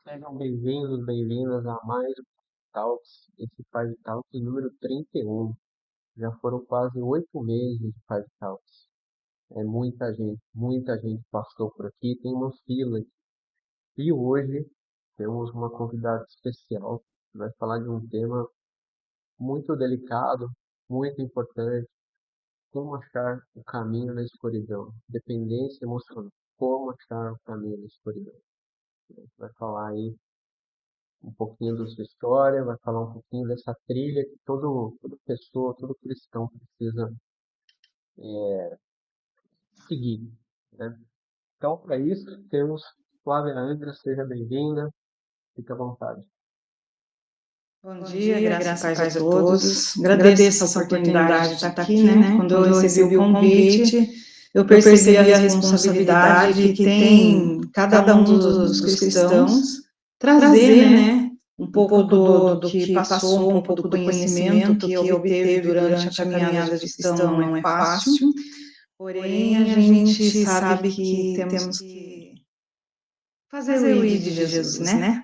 Sejam bem-vindos, bem-vindas a mais um Talks, esse Five Talks número 31. Já foram quase 8 meses de Five Talks. É muita gente passou por aqui, tem uma fila. E hoje temos uma convidada especial que vai falar de um tema muito delicado, muito importante, como achar o caminho na escuridão, dependência emocional, como achar o caminho na escuridão. A gente vai falar aí um pouquinho da sua história, vai falar um pouquinho dessa trilha que toda pessoa, todo cristão precisa seguir, né? Então, para isso, temos Flávia Angra, seja bem-vinda, fique à vontade. Bom dia, graça e paz a todos. Agradeço essa oportunidade de estar aqui, né? Quando eu recebi o convite, eu percebi a responsabilidade que tem cada um dos cristãos trazer, né? Um pouco do que passou, um pouco do conhecimento que obteve durante a caminhada de cristão não é fácil, porém a gente sabe que temos que fazer o ID de Jesus, né?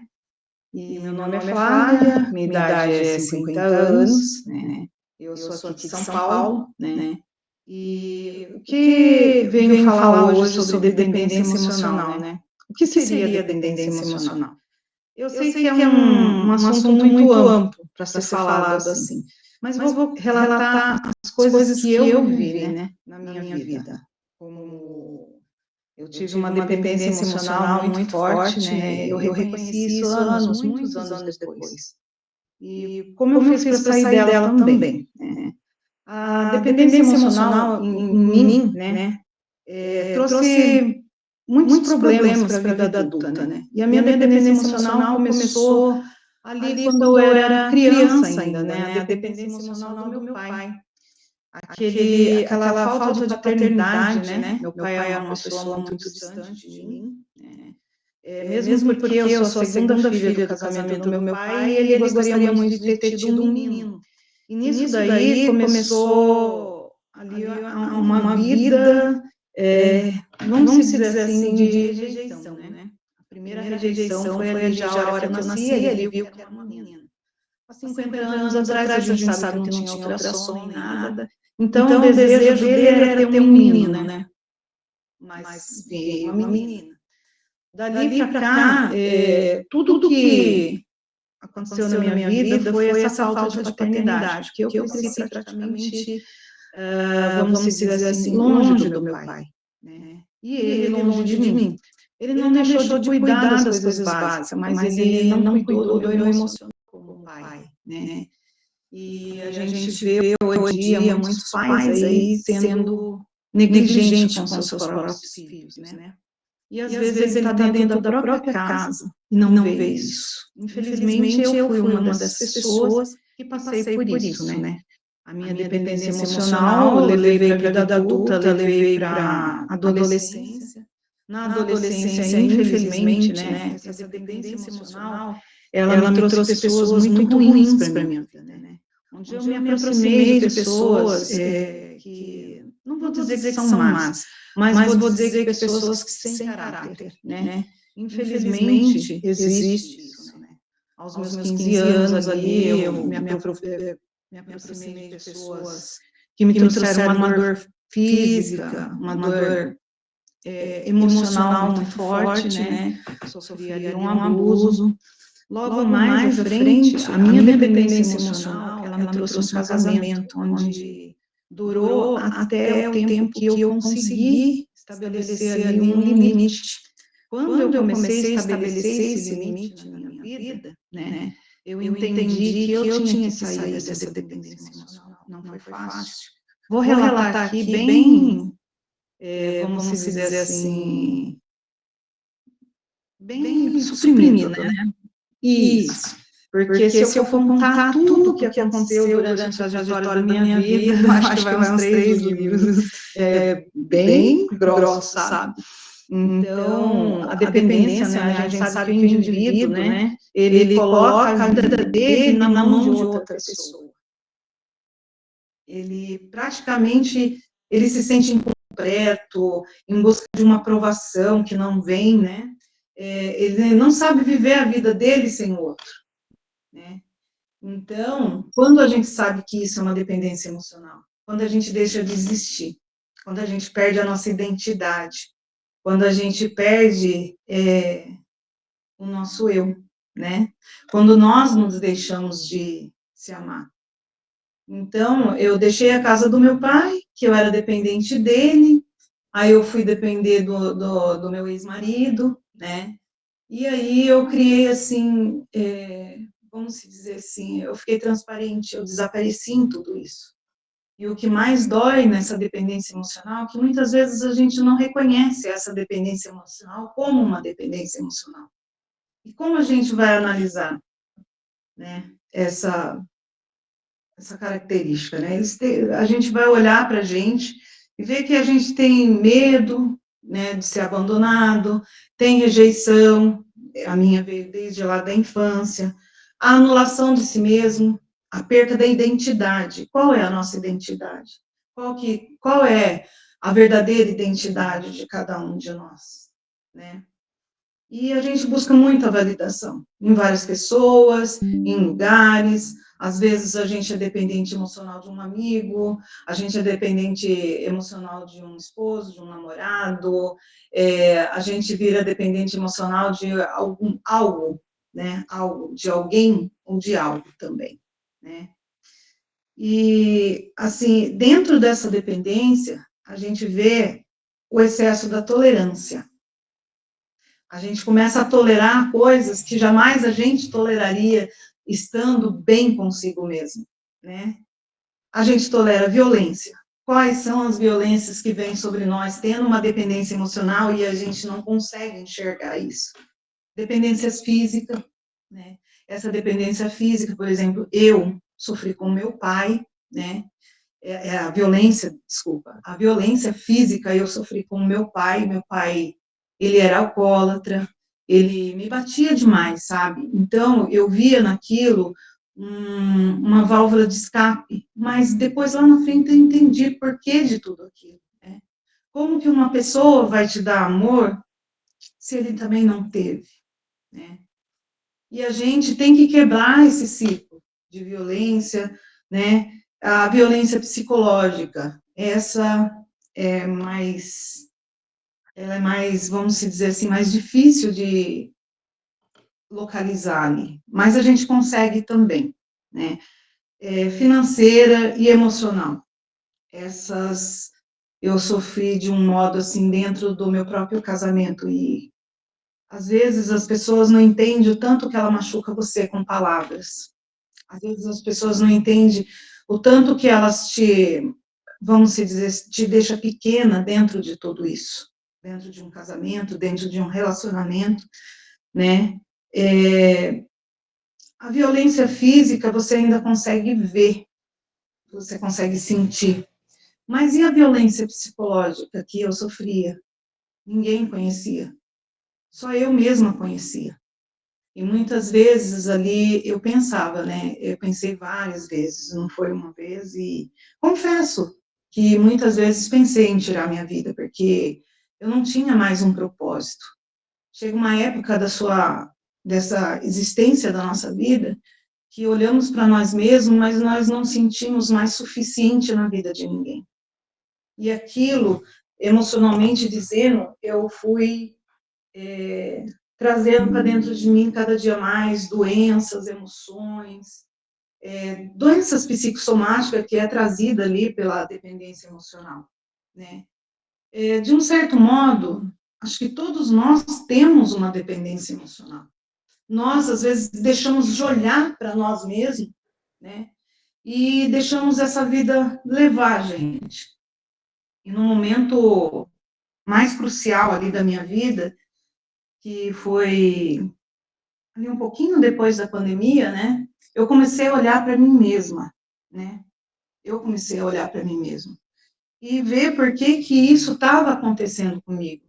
E meu nome é Flávia, minha idade é 50 anos, né? Eu sou aqui de São Paulo, né? E o que venho falar hoje sobre dependência emocional, né? O que seria dependência emocional? Eu sei que é um assunto muito amplo para ser falado assim, mas vou relatar as coisas que eu vivi, né, na minha vida. Como eu tive uma dependência emocional muito forte, né? Eu reconheci isso muitos anos depois. E como eu fiz para sair dela também, né? A dependência emocional em mim, né? Trouxe muitos problemas para a vida adulta, né? E a minha dependência emocional começou ali quando eu era criança ainda, né? A dependência emocional do meu pai. Aquela falta de paternidade, né? Meu pai era uma pessoa muito distante de mim, né? Mesmo porque eu sou a segunda filha do casamento do meu pai, e ele gostaria muito de ter tido um menino. E nisso daí começou ali uma vida, vamos dizer assim, de rejeição, né? A primeira rejeição foi ali já a hora que eu nasci, ele viu que era uma menina. Há 50 anos atrás a gente sabe que não tinha ultrassom nem nada, então o desejo dele era ter um menino, né? Mas veio uma menina. Dali para cá, tudo que aconteceu na minha vida foi essa falta de paternidade, porque eu cresci praticamente, vamos dizer assim, longe do meu pai, né? E ele longe de mim. Ele não deixou de cuidar das coisas básicas, mas ele não cuidou do meu emocional como pai, né? E a gente vê hoje em dia muitos pais aí sendo negligentes com seus próprios filhos, né? E às vezes ele está dentro da própria casa e não vê isso. Infelizmente, eu fui uma dessas pessoas que passei por isso, né? A minha dependência emocional eu levei para a vida adulta, levei para a adolescência. Na adolescência, infelizmente, né? Essa dependência emocional, ela me trouxe pessoas muito ruins para a minha vida, né? Onde eu me aproximei de pessoas que, não vou dizer que são más, mas vou dizer que pessoas que sem caráter, né? Infelizmente, existe isso, né? Aos meus 15 anos ali, eu me aproximei de pessoas que me trouxeram uma dor física, uma dor emocional muito forte, né? Sofri ali um abuso. Logo mais à frente, a minha dependência emocional, ela me trouxe um casamento onde durou até o tempo que eu consegui estabelecer ali um limite. Quando eu comecei a estabelecer esse limite na minha vida, né, eu entendi que eu tinha que sair dessa dependência emocional. Não foi fácil. Vou relatar aqui bem, vamos dizer assim, bem suprimido, né? Isso. Porque se eu for contar tudo o que aconteceu durante a trajetória da minha vida, eu acho que vai uns 3 livros, bem grossos, sabe? Então, a dependência, né, a gente sabe que o indivíduo, né, ele coloca a vida dele na mão de outra pessoa. Ele praticamente, ele se sente incompleto, em busca de uma aprovação que não vem, né? ele não sabe viver a vida dele sem o outro, né? Então, quando a gente sabe que isso é uma dependência emocional, quando a gente deixa de existir, quando a gente perde a nossa identidade, quando a gente perde o nosso eu, né? Quando nós nos deixamos de se amar. Então, eu deixei a casa do meu pai, que eu era dependente dele, aí eu fui depender do meu ex-marido, né? E aí eu criei, assim, vamos dizer assim, eu fiquei transparente, eu desapareci em tudo isso. E o que mais dói nessa dependência emocional é que muitas vezes a gente não reconhece essa dependência emocional como uma dependência emocional. E como a gente vai analisar, né, essa característica, né? A gente vai olhar para a gente e ver que a gente tem medo, né, de ser abandonado, tem rejeição, a minha veio desde lá da infância, a anulação de si mesmo, a perda da identidade. Qual é a nossa identidade? Qual é a verdadeira identidade de cada um de nós, né? E a gente busca muita validação em várias pessoas, em lugares. Às vezes a gente é dependente emocional de um amigo, a gente é dependente emocional de um esposo, de um namorado, a gente vira dependente emocional de algo, né? Algo, de alguém ou de algo também, né? E, assim, dentro dessa dependência, a gente vê o excesso da tolerância. A gente começa a tolerar coisas que jamais a gente toleraria estando bem consigo mesmo, né? A gente tolera violência. Quais são as violências que vêm sobre nós tendo uma dependência emocional e a gente não consegue enxergar isso? Dependências físicas, né? Essa dependência física, por exemplo, eu sofri com meu pai, né? A violência, desculpa, a violência física eu sofri com meu pai, ele era alcoólatra, ele me batia demais, sabe? Então, eu via naquilo uma válvula de escape, mas depois lá na frente eu entendi por que de tudo aquilo, né? Como que uma pessoa vai te dar amor se ele também não teve, né? E a gente tem que quebrar esse ciclo de violência, né? A violência psicológica, ela é mais, vamos dizer assim, mais difícil de localizar ali, mas a gente consegue também, né? Financeira e emocional. Essas eu sofri de um modo assim dentro do meu próprio casamento e às vezes as pessoas não entendem o tanto que ela machuca você com palavras. Às vezes as pessoas não entendem o tanto que elas vamos dizer, te deixa pequena dentro de tudo isso, dentro de um casamento, dentro de um relacionamento, né? A violência física você ainda consegue ver, você consegue sentir, mas e a violência psicológica que eu sofria? Ninguém conhecia, só eu mesma conhecia. E muitas vezes ali eu pensava, né? Eu pensei várias vezes, não foi uma vez, e confesso que muitas vezes pensei em tirar minha vida, porque eu não tinha mais um propósito. Chega uma época dessa existência da nossa vida que olhamos para nós mesmos, mas nós não sentimos mais suficiente na vida de ninguém. E aquilo, emocionalmente dizendo, eu fui trazendo para dentro de mim cada dia mais doenças, emoções, doenças psicossomáticas que é trazida ali pela dependência emocional, né? De um certo modo, acho que todos nós temos uma dependência emocional. Nós, às vezes, deixamos de olhar para nós mesmos, né? E deixamos essa vida levar a gente. E no momento mais crucial ali da minha vida, que foi ali um pouquinho depois da pandemia, né? Eu comecei a olhar para mim mesma, né? Eu comecei a olhar para mim mesma e ver por que que isso estava acontecendo comigo.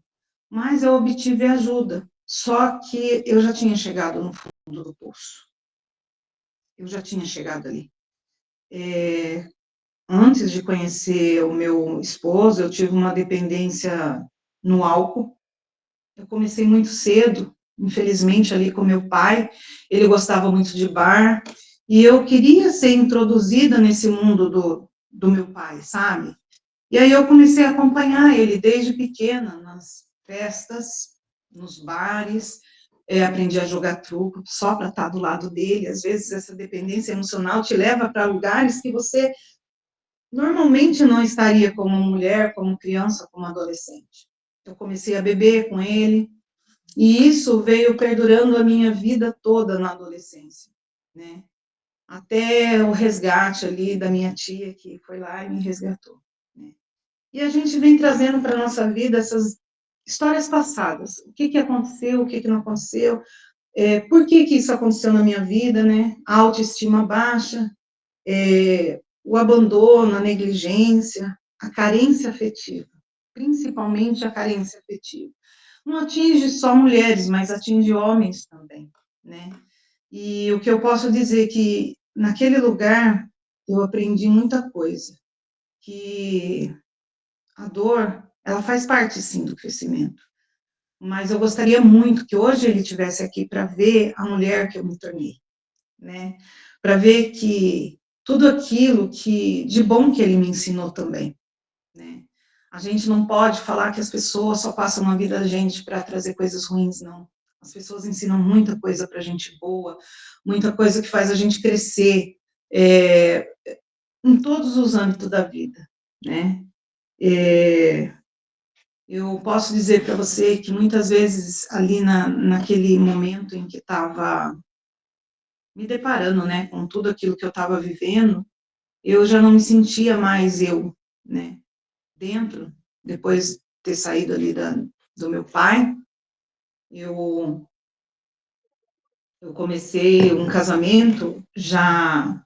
Mas eu obtive ajuda, só que eu já tinha chegado no fundo do poço. Eu já tinha chegado ali. Antes de conhecer o meu esposo, eu tive uma dependência no álcool. Eu comecei muito cedo, infelizmente, ali com meu pai. Ele gostava muito de bar, e eu queria ser introduzida nesse mundo do meu pai, sabe? E aí eu comecei a acompanhar ele desde pequena, nas festas, nos bares, aprendi a jogar truco só para estar do lado dele. Às vezes essa dependência emocional te leva para lugares que você normalmente não estaria como mulher, como criança, como adolescente. Eu comecei a beber com ele, e isso veio perdurando a minha vida toda na adolescência, né? Até o resgate ali da minha tia, que foi lá e me resgatou, né? E a gente vem trazendo para a nossa vida essas histórias passadas. O que aconteceu, o que não aconteceu, por que isso aconteceu na minha vida, né? A autoestima baixa, o abandono, a negligência, a carência afetiva, principalmente a carência afetiva. Não atinge só mulheres, mas atinge homens também, né? E o que eu posso dizer é que naquele lugar eu aprendi muita coisa, que a dor, ela faz parte sim do crescimento, mas eu gostaria muito que hoje ele estivesse aqui para ver a mulher que eu me tornei, né? Para ver que tudo aquilo que de bom que ele me ensinou também, né? A gente não pode falar que as pessoas só passam a vida da gente para trazer coisas ruins, não. As pessoas ensinam muita coisa para a gente boa, muita coisa que faz a gente crescer, em todos os âmbitos da vida, né? Eu posso dizer para você que muitas vezes ali naquele momento em que estava me deparando, né, com tudo aquilo que eu estava vivendo, eu já não me sentia mais eu, né, dentro, depois de ter saído ali do meu pai, eu, eu comecei um casamento já,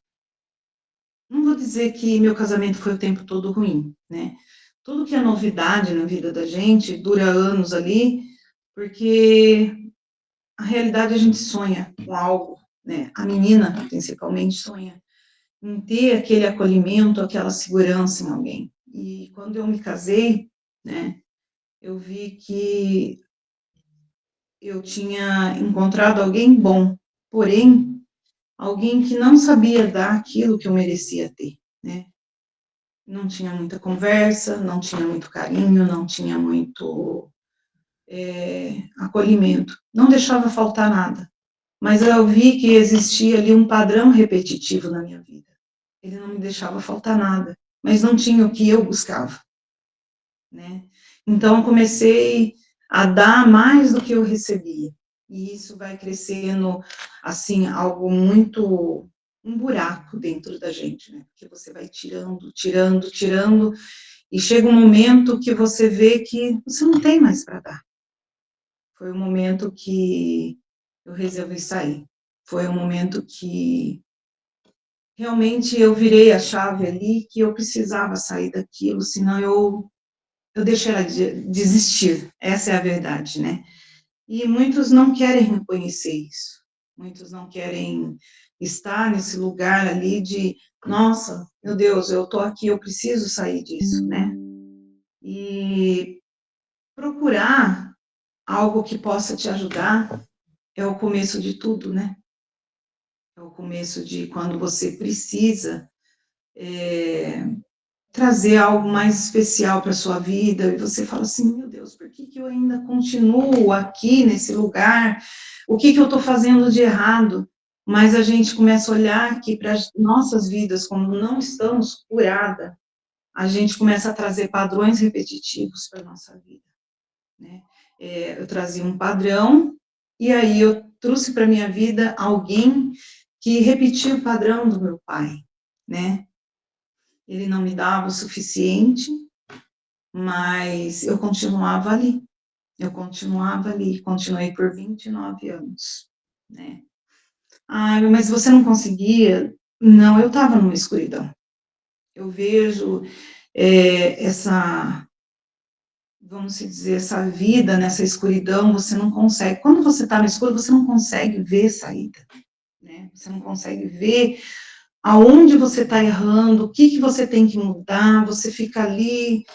não vou dizer que meu casamento foi o tempo todo ruim, né, tudo que é novidade na vida da gente dura anos ali, porque a realidade a gente sonha com algo, né, a menina principalmente sonha em ter aquele acolhimento, aquela segurança em alguém. E quando eu me casei, né, eu vi que eu tinha encontrado alguém bom, porém, alguém que não sabia dar aquilo que eu merecia ter, né? Não tinha muita conversa, não tinha muito carinho, não tinha muito acolhimento, não deixava faltar nada. Mas eu vi que existia ali um padrão repetitivo na minha vida. Ele não me deixava faltar nada, mas não tinha o que eu buscava, né? Então, eu comecei a dar mais do que eu recebia. E isso vai crescendo, assim, algo muito, um buraco dentro da gente, né? Porque você vai tirando, tirando, tirando, e chega um momento que você vê que você não tem mais para dar. Foi o momento que eu resolvi sair. Foi o momento que realmente eu virei a chave ali, que eu precisava sair daquilo, senão eu deixaria de desistir. Essa é a verdade, né? E muitos não querem reconhecer isso. Muitos não querem estar nesse lugar ali de, nossa, meu Deus, eu estou aqui, eu preciso sair disso, né? E procurar algo que possa te ajudar é o começo de tudo, né? É o começo de quando você precisa trazer algo mais especial para a sua vida, e você fala assim, meu Deus, por que eu ainda continuo aqui nesse lugar? O que eu estou fazendo de errado? Mas a gente começa a olhar aqui para as nossas vidas, como não estamos curada, a gente começa a trazer padrões repetitivos para a nossa vida, né? Eu trazia um padrão, e aí eu trouxe para a minha vida alguém que repetia o padrão do meu pai, né? Ele não me dava o suficiente, mas eu continuava ali. Eu continuava ali, continuei por 29 anos, né? Ah, mas você não conseguia? Não, eu estava numa escuridão. Eu vejo essa, vamos dizer, essa vida nessa escuridão, você não consegue. Quando você está no escuro, você não consegue ver saída, né? Você não consegue ver aonde você está errando, o que você tem que mudar, você fica ali,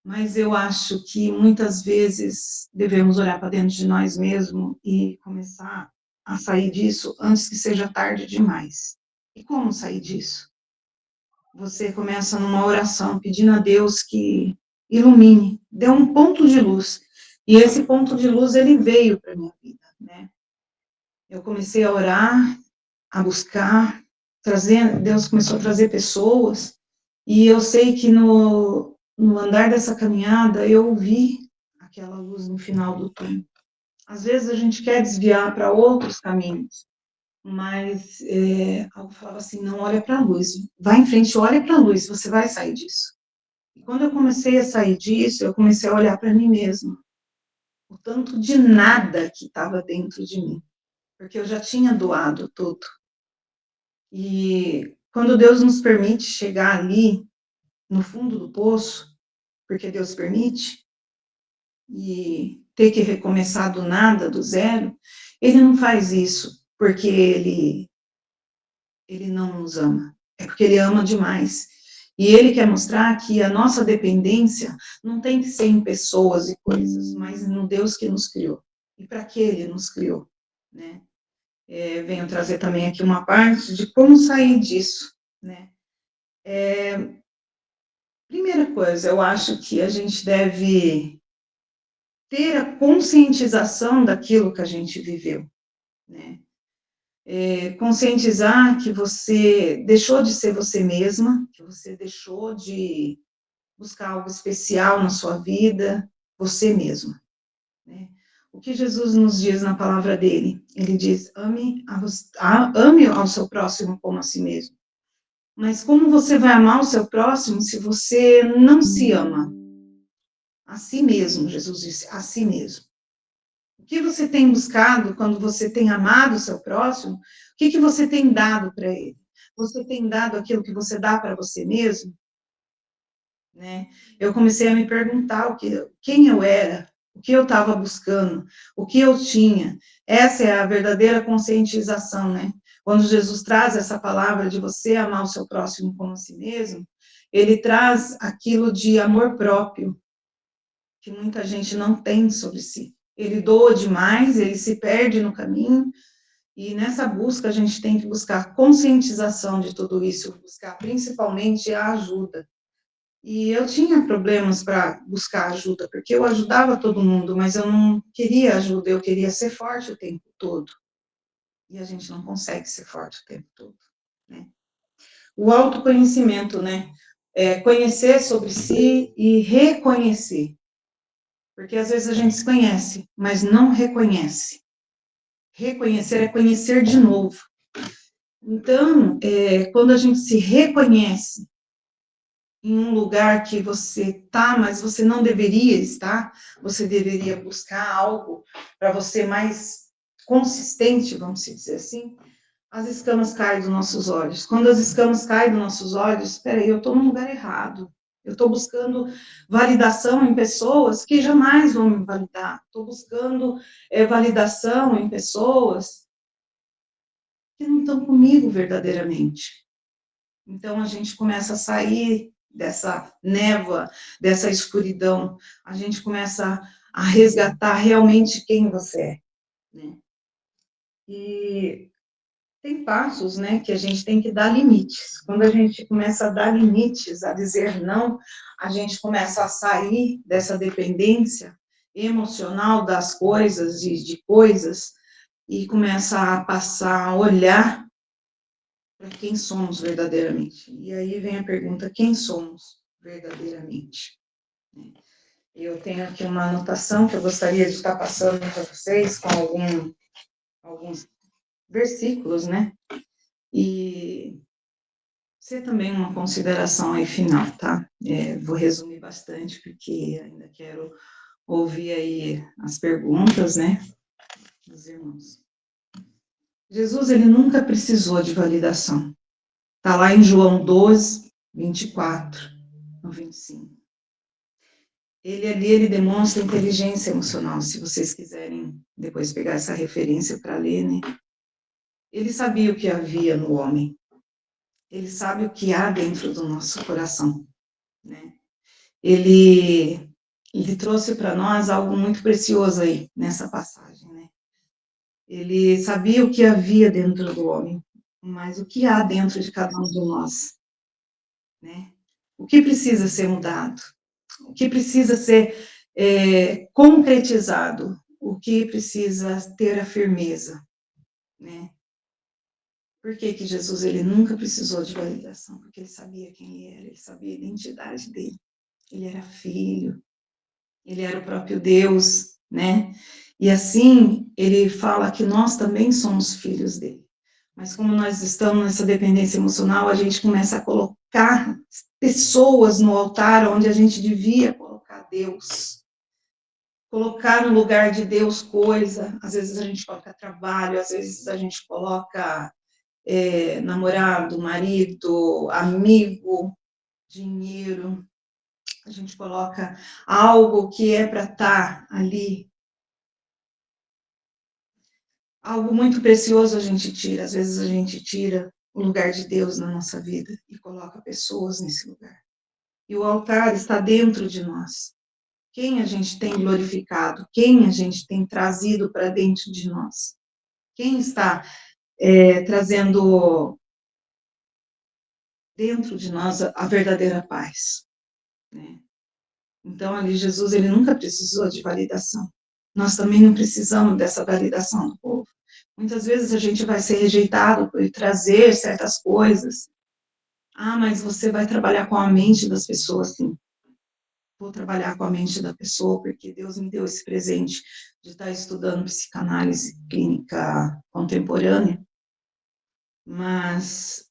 Mas eu acho que muitas vezes devemos olhar para dentro de nós mesmos e começar a sair disso antes que seja tarde demais. E como sair disso? Você começa numa oração pedindo a Deus que ilumine, dê um ponto de luz. E esse ponto de luz, ele veio para minha vida, né? Eu comecei a orar, a buscar, Deus começou a trazer pessoas, e eu sei que no andar dessa caminhada, eu vi aquela luz no final do túnel. Às vezes a gente quer desviar para outros caminhos, mas algo falava assim, não, olha para a luz, vai em frente, olha para a luz, você vai sair disso. E quando eu comecei a sair disso, eu comecei a olhar para mim mesma, o tanto de nada que estava dentro de mim, porque eu já tinha doado tudo. E quando Deus nos permite chegar ali, no fundo do poço, porque Deus permite, e ter que recomeçar do nada, do zero, Ele não faz isso porque Ele não nos ama, é porque Ele ama demais. E Ele quer mostrar que a nossa dependência não tem que ser em pessoas e coisas, mas no Deus que nos criou. E para que Ele nos criou, né? Venho trazer também aqui uma parte de como sair disso, né? Primeira coisa, eu acho que a gente deve ter a conscientização daquilo que a gente viveu, né? Conscientizar que você deixou de ser você mesma, que você deixou de buscar algo especial na sua vida, você mesma, né? O que Jesus nos diz na palavra dele? Ele diz: ame ao seu próximo como a si mesmo. Mas como você vai amar o seu próximo se você não se ama? A si mesmo, Jesus disse, a si mesmo. O que você tem buscado quando você tem amado o seu próximo? O que você tem dado para ele? Você tem dado aquilo que você dá para você mesmo? Né? Eu comecei a me perguntar quem eu era, o que eu estava buscando, o que eu tinha. Essa é a verdadeira conscientização, né? Quando Jesus traz essa palavra de você amar o seu próximo como a si mesmo, ele traz aquilo de amor próprio, que muita gente não tem sobre si. Ele doa demais, ele se perde no caminho, e nessa busca a gente tem que buscar conscientização de tudo isso, buscar principalmente a ajuda. E eu tinha problemas para buscar ajuda, porque eu ajudava todo mundo, mas eu não queria ajuda, eu queria ser forte o tempo todo. E a gente não consegue ser forte o tempo todo, né? O autoconhecimento, né? Conhecer sobre si e reconhecer. Porque às vezes a gente se conhece, mas não reconhece. Reconhecer é conhecer de novo. Então, quando a gente se reconhece em um lugar que você está, mas você não deveria estar, você deveria buscar algo para você mais consistente, vamos dizer assim, as escamas caem dos nossos olhos. Quando as escamas caem dos nossos olhos, espera aí, eu estou no lugar errado. Eu estou buscando validação em pessoas que jamais vão me validar. Estou buscando validação em pessoas que não estão comigo verdadeiramente. Então a gente começa a sair dessa névoa, dessa escuridão. A gente começa a resgatar realmente quem você é, né? E tem passos, né, que a gente tem que dar limites. Quando a gente começa a dar limites, a dizer não, a gente começa a sair dessa dependência emocional das coisas e de coisas e começa a passar a olhar para quem somos verdadeiramente. E aí vem a pergunta: quem somos verdadeiramente? Eu tenho aqui uma anotação que eu gostaria de estar passando para vocês com alguns versículos, né? E ser também uma consideração aí final, tá? Vou resumir bastante, porque ainda quero ouvir aí as perguntas, né, dos irmãos. Jesus, ele nunca precisou de validação. Está lá em João 12, 24, no 25. Ele demonstra inteligência emocional, se vocês quiserem depois pegar essa referência para ler, né? Ele sabia o que havia no homem. Ele sabe o que há dentro do nosso coração, né? ele trouxe para nós algo muito precioso aí, nessa passagem, né? Ele sabia o que havia dentro do homem, mas o que há dentro de cada um de nós, né? O que precisa ser mudado? O que precisa ser concretizado? O que precisa ter a firmeza, né? Por que que Jesus ele nunca precisou de validação? Porque ele sabia quem ele era, ele sabia a identidade dele. Ele era filho, ele era o próprio Deus, né? E assim, ele fala que nós também somos filhos dele. Mas como nós estamos nessa dependência emocional, a gente começa a colocar pessoas no altar onde a gente devia colocar Deus. Colocar no lugar de Deus coisa. Às vezes a gente coloca trabalho, às vezes a gente coloca namorado, marido, amigo, dinheiro. A gente coloca algo que é para estar ali. Algo muito precioso a gente tira. Às vezes a gente tira o lugar de Deus na nossa vida e coloca pessoas nesse lugar. E o altar está dentro de nós. Quem a gente tem glorificado? Quem a gente tem trazido para dentro de nós? Quem está trazendo dentro de nós a verdadeira paz, né? Então, ali, Jesus, ele nunca precisou de validação. Nós também não precisamos dessa validação do povo. Muitas vezes a gente vai ser rejeitado por trazer certas coisas. Ah, mas você vai trabalhar com a mente das pessoas, sim. Vou trabalhar com a mente da pessoa, porque Deus me deu esse presente de estar estudando psicanálise clínica contemporânea. Mas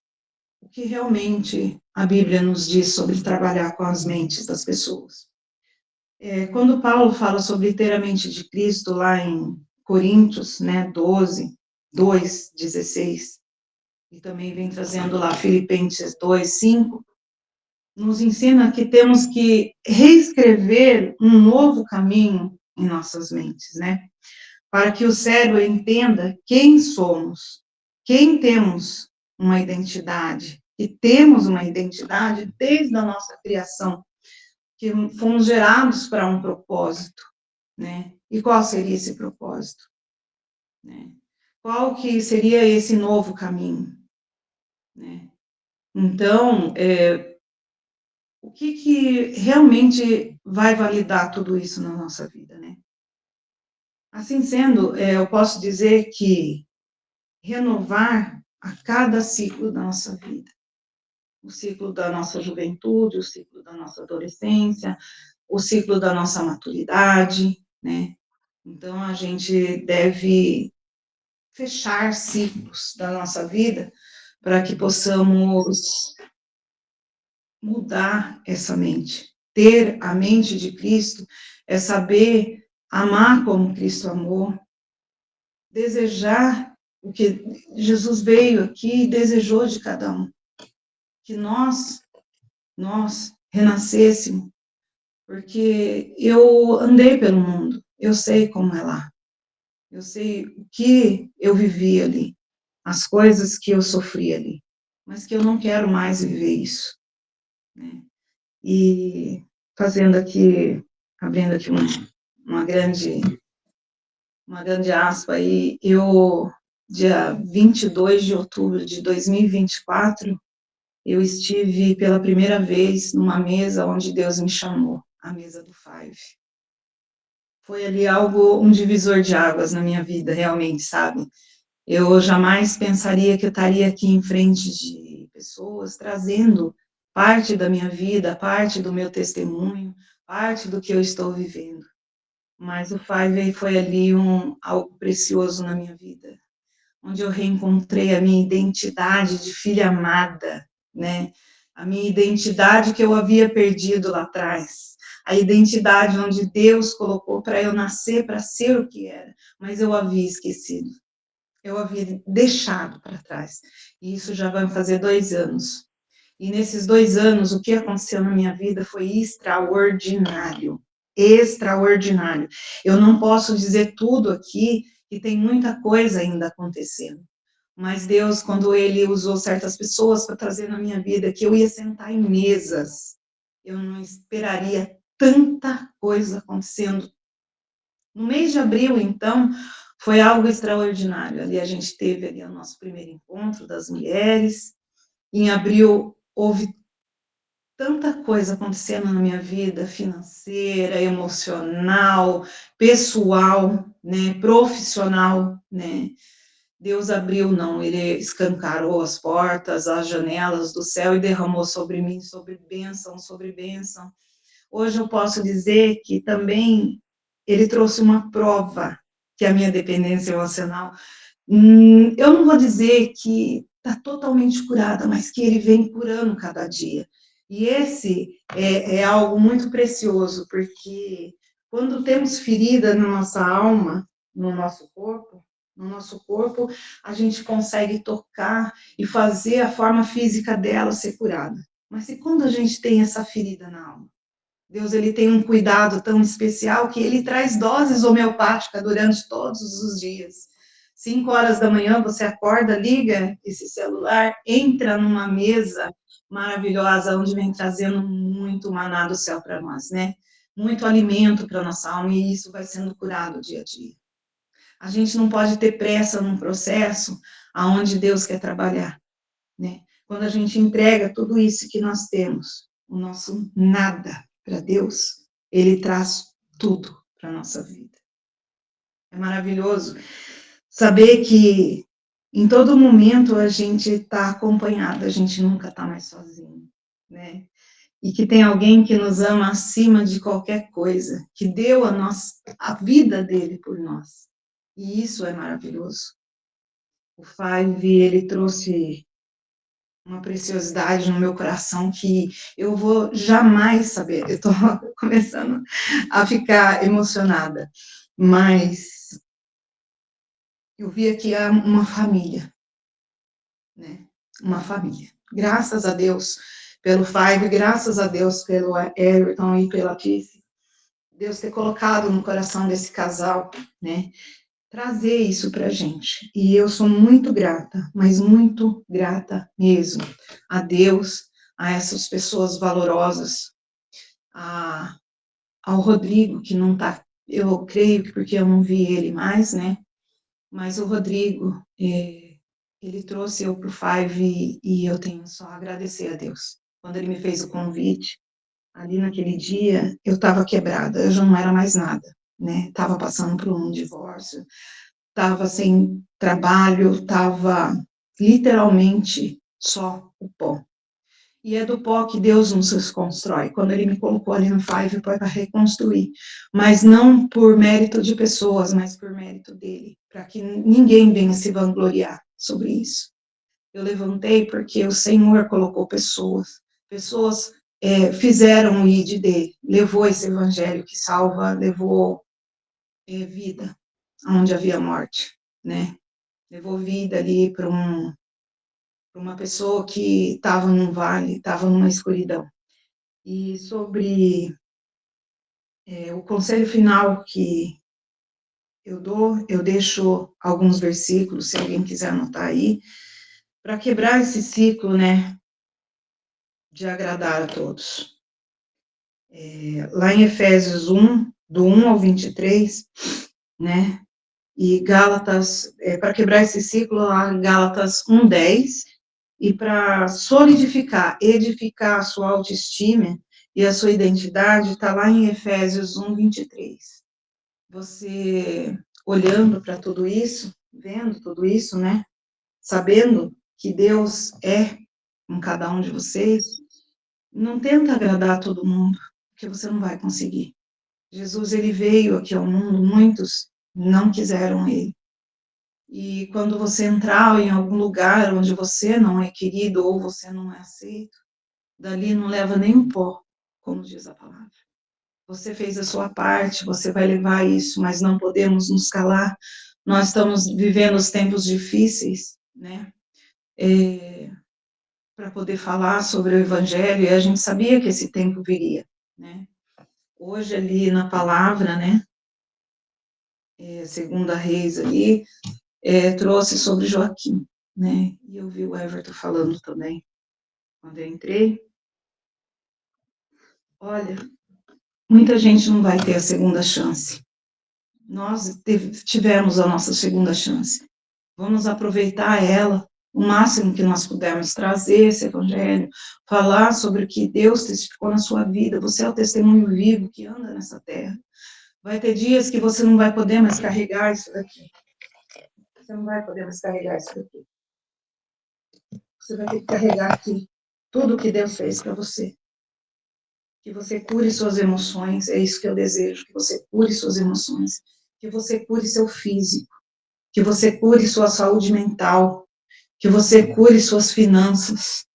o que realmente a Bíblia nos diz sobre trabalhar com as mentes das pessoas? Quando Paulo fala sobre ter a mente de Cristo, lá em Coríntios, né, 12, 2, 16, e também vem trazendo lá Filipenses 2, 5, nos ensina que temos que reescrever um novo caminho em nossas mentes, né? Para que o cérebro entenda quem somos, quem temos uma identidade, e temos uma identidade desde a nossa criação, que fomos gerados para um propósito, né? E qual seria esse propósito, né? Qual que seria esse novo caminho, né? Então, o que realmente vai validar tudo isso na nossa vida, né? Assim sendo, eu posso dizer que renovar a cada ciclo da nossa vida, o ciclo da nossa juventude, o ciclo da nossa adolescência, o ciclo da nossa maturidade, né? Então, a gente deve fechar ciclos da nossa vida para que possamos mudar essa mente. Ter a mente de Cristo é saber amar como Cristo amou, desejar o que Jesus veio aqui e desejou de cada um. Que nós renascêssemos, porque eu andei pelo mundo, eu sei como é lá. Eu sei o que eu vivi ali, as coisas que eu sofri ali, mas que eu não quero mais viver isso, né? E fazendo aqui, abrindo aqui uma grande, uma grande aspa aí, dia 22 de outubro de 2024, eu estive pela primeira vez numa mesa onde Deus me chamou, a mesa do Five. Foi ali algo, um divisor de águas na minha vida, realmente, sabe? Eu jamais pensaria que eu estaria aqui em frente de pessoas trazendo parte da minha vida, parte do meu testemunho, parte do que eu estou vivendo. Mas o Five foi ali algo precioso na minha vida, onde eu reencontrei a minha identidade de filha amada, né? A minha identidade que eu havia perdido lá atrás. A identidade onde Deus colocou para eu nascer, para ser o que era, mas eu havia esquecido. Eu havia deixado para trás. E isso já vai fazer 2 anos. E nesses 2 anos, o que aconteceu na minha vida foi extraordinário. Extraordinário. Eu não posso dizer tudo aqui, e tem muita coisa ainda acontecendo. Mas Deus, quando Ele usou certas pessoas para trazer na minha vida, que eu ia sentar em mesas, eu não esperaria tanta coisa acontecendo. No mês de abril, então, foi algo extraordinário. Ali a gente teve ali o nosso primeiro encontro das mulheres. Em abril houve tanta coisa acontecendo na minha vida, financeira, emocional, pessoal, né, profissional, né? Deus abriu, não, ele escancarou as portas, as janelas do céu e derramou sobre mim, sobre bênção, sobre bênção. Hoje eu posso dizer que também ele trouxe uma prova que a minha dependência emocional, eu não vou dizer que está totalmente curada, mas que ele vem curando cada dia. E esse é algo muito precioso, porque quando temos ferida na nossa alma, no nosso corpo, a gente consegue tocar e fazer a forma física dela ser curada. Mas e quando a gente tem essa ferida na alma? Deus ele tem um cuidado tão especial que ele traz doses homeopáticas durante todos os dias. 5 horas da manhã você acorda, liga esse celular, entra numa mesa maravilhosa onde vem trazendo muito maná do céu para nós, né? Muito alimento para nossa alma e isso vai sendo curado dia a dia. A gente não pode ter pressa num processo aonde Deus quer trabalhar, né? Quando a gente entrega tudo isso que nós temos, o nosso nada para Deus, ele traz tudo para a nossa vida. É maravilhoso saber que em todo momento a gente está acompanhado, a gente nunca está mais sozinho, né? E que tem alguém que nos ama acima de qualquer coisa, que deu a vida dele por nós. E isso é maravilhoso. O Five, ele trouxe uma preciosidade no meu coração que eu vou jamais saber. Eu estou começando a ficar emocionada, mas eu vi aqui uma família, né? Uma família. Graças a Deus pelo Five, graças a Deus pelo Everton e pela Tiff. Deus ter colocado no coração desse casal, né? Trazer isso para a gente. E eu sou muito grata, mas muito grata mesmo a Deus, a essas pessoas valorosas, ao Rodrigo, que não está, eu creio que porque eu não vi ele mais, né? Mas o Rodrigo, ele trouxe eu para o Five e eu tenho só a agradecer a Deus. Quando ele me fez o convite, ali naquele dia, eu estava quebrada, eu já não era mais nada, né? Estava passando por um divórcio, estava sem trabalho, estava literalmente só o pó. E é do pó que Deus nos constrói. Quando Ele me colocou ali no Five, foi para reconstruir. Mas não por mérito de pessoas, mas por mérito dele. Para que ninguém venha se vangloriar sobre isso. Eu levantei porque o Senhor colocou pessoas. Pessoas fizeram o ID dele. Levou esse evangelho que salva, levou vida onde havia morte, né? Levou vida ali para uma pessoa que estava num vale, estava numa escuridão. E sobre o conselho final que eu dou, eu deixo alguns versículos, se alguém quiser anotar aí, para quebrar esse ciclo, né, de agradar a todos. Lá em Efésios 1, do 1 ao 23, né, e Gálatas, para quebrar esse ciclo, lá em Gálatas 1:10, e para solidificar, edificar a sua autoestima e a sua identidade, está lá em Efésios 1:23. Você olhando para tudo isso, vendo tudo isso, né? Sabendo que Deus é com cada um de vocês, não tenta agradar todo mundo, porque você não vai conseguir. Jesus, ele veio aqui ao mundo, muitos não quiseram ele. E quando você entrar em algum lugar onde você não é querido ou você não é aceito, dali não leva nem um pó, como diz a palavra. Você fez a sua parte, você vai levar isso, mas não podemos nos calar. Nós estamos vivendo os tempos difíceis, né? Para poder falar sobre o Evangelho, e a gente sabia que esse tempo viria, né? Hoje ali na palavra, né? Segunda Reis ali, trouxe sobre Joaquim, né? E eu vi o Everton falando também, quando eu entrei. Olha, muita gente não vai ter a segunda chance. Nós tivemos a nossa segunda chance. Vamos aproveitar ela o máximo que nós pudermos, trazer esse evangelho, falar sobre o que Deus testificou na sua vida. Você é o testemunho vivo que anda nessa terra. Vai ter dias que você não vai poder mais carregar isso daqui. Você não vai poder mais carregar isso daqui. Você vai ter que carregar aqui tudo o que Deus fez para você. Que você cure suas emoções, é isso que eu desejo, que você cure suas emoções, que você cure seu físico, que você cure sua saúde mental, que você cure suas finanças.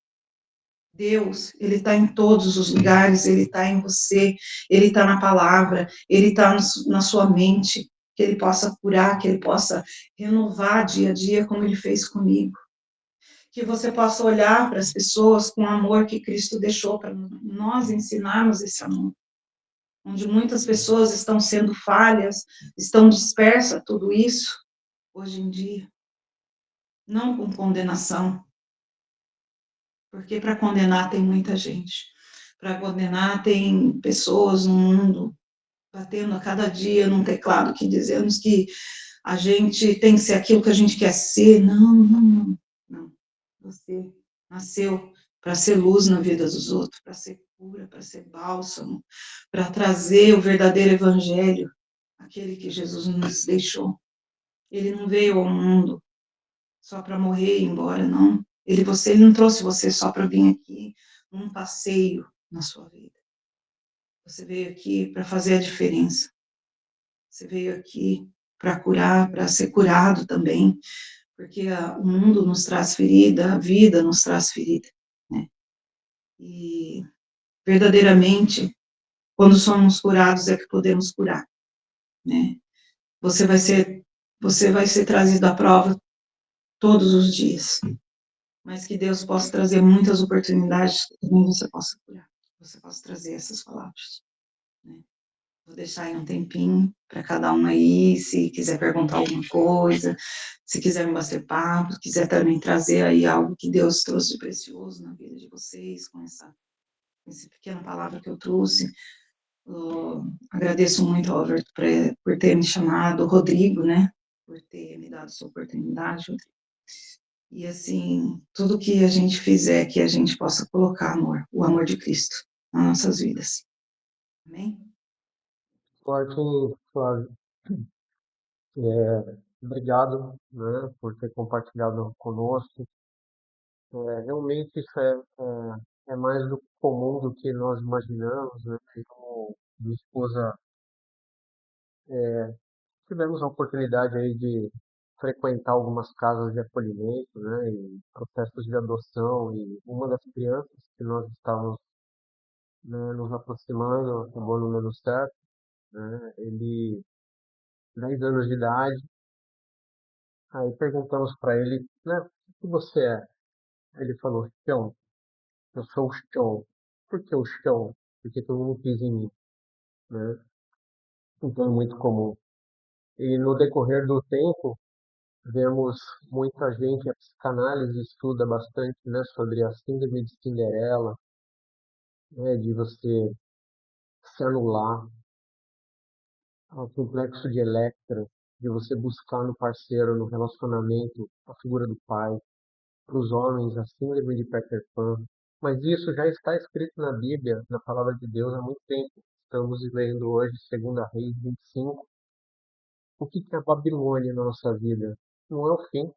Deus, Ele está em todos os lugares, Ele está em você, Ele está na palavra, Ele está na sua mente, que Ele possa curar, que Ele possa renovar dia a dia, como Ele fez comigo. Que você possa olhar para as pessoas com o amor que Cristo deixou para nós ensinarmos esse amor. Onde muitas pessoas estão sendo falhas, estão dispersas, tudo isso, hoje em dia. Não com condenação, porque para condenar tem muita gente. Para condenar tem pessoas no mundo batendo a cada dia num teclado que dizemos que a gente tem que ser aquilo que a gente quer ser. Não, não, não. Não. Você nasceu para ser luz na vida dos outros, para ser cura, para ser bálsamo, para trazer o verdadeiro evangelho, aquele que Jesus nos deixou. Ele não veio ao mundo só para morrer e ir embora, não. Ele não trouxe você só para vir aqui num passeio na sua vida. Você veio aqui para fazer a diferença. Você veio aqui para curar, para ser curado também, porque o mundo nos traz ferida, a vida nos traz ferida, né? E verdadeiramente, quando somos curados é que podemos curar, né? Você vai ser, você vai ser trazido à prova todos os dias, mas que Deus possa trazer muitas oportunidades que também você possa curar, você possa trazer essas palavras, né? Vou deixar aí um tempinho para cada um aí, se quiser perguntar alguma coisa, se quiser me bater papo, se quiser também trazer aí algo que Deus trouxe de precioso na vida de vocês, com essa pequena palavra que eu trouxe. Agradeço muito ao Alberto por ter me chamado, o Rodrigo, né, por ter me dado essa oportunidade, Rodrigo. E assim, tudo que a gente fizer, que a gente possa colocar amor, o amor de Cristo nas nossas vidas. Amém? Forte, Flávio. Obrigado, né, por ter compartilhado conosco. Realmente isso é mais do comum do que nós imaginamos, né? Eu, minha esposa, tivemos a oportunidade aí de frequentar algumas casas de acolhimento, né, e processos de adoção, e uma das crianças que nós estávamos, né, nos aproximando, acabou no dando certo, né, ele, 10 anos de idade, aí perguntamos para ele, né, o que você é? Ele falou, chão, eu sou o chão. Por que o chão? Porque todo mundo pisa em mim, né? Então é muito comum. E no decorrer do tempo, vemos muita gente, a psicanálise estuda bastante, né, sobre a síndrome de Cinderela, né, de você se anular, o complexo de Electra, de você buscar no parceiro, no relacionamento, a figura do pai, para os homens, a síndrome de Peter Pan. Mas isso já está escrito na Bíblia, na palavra de Deus, há muito tempo. Estamos lendo hoje 2 Reis 25. O que é a Babilônia na nossa vida? Não é o fim,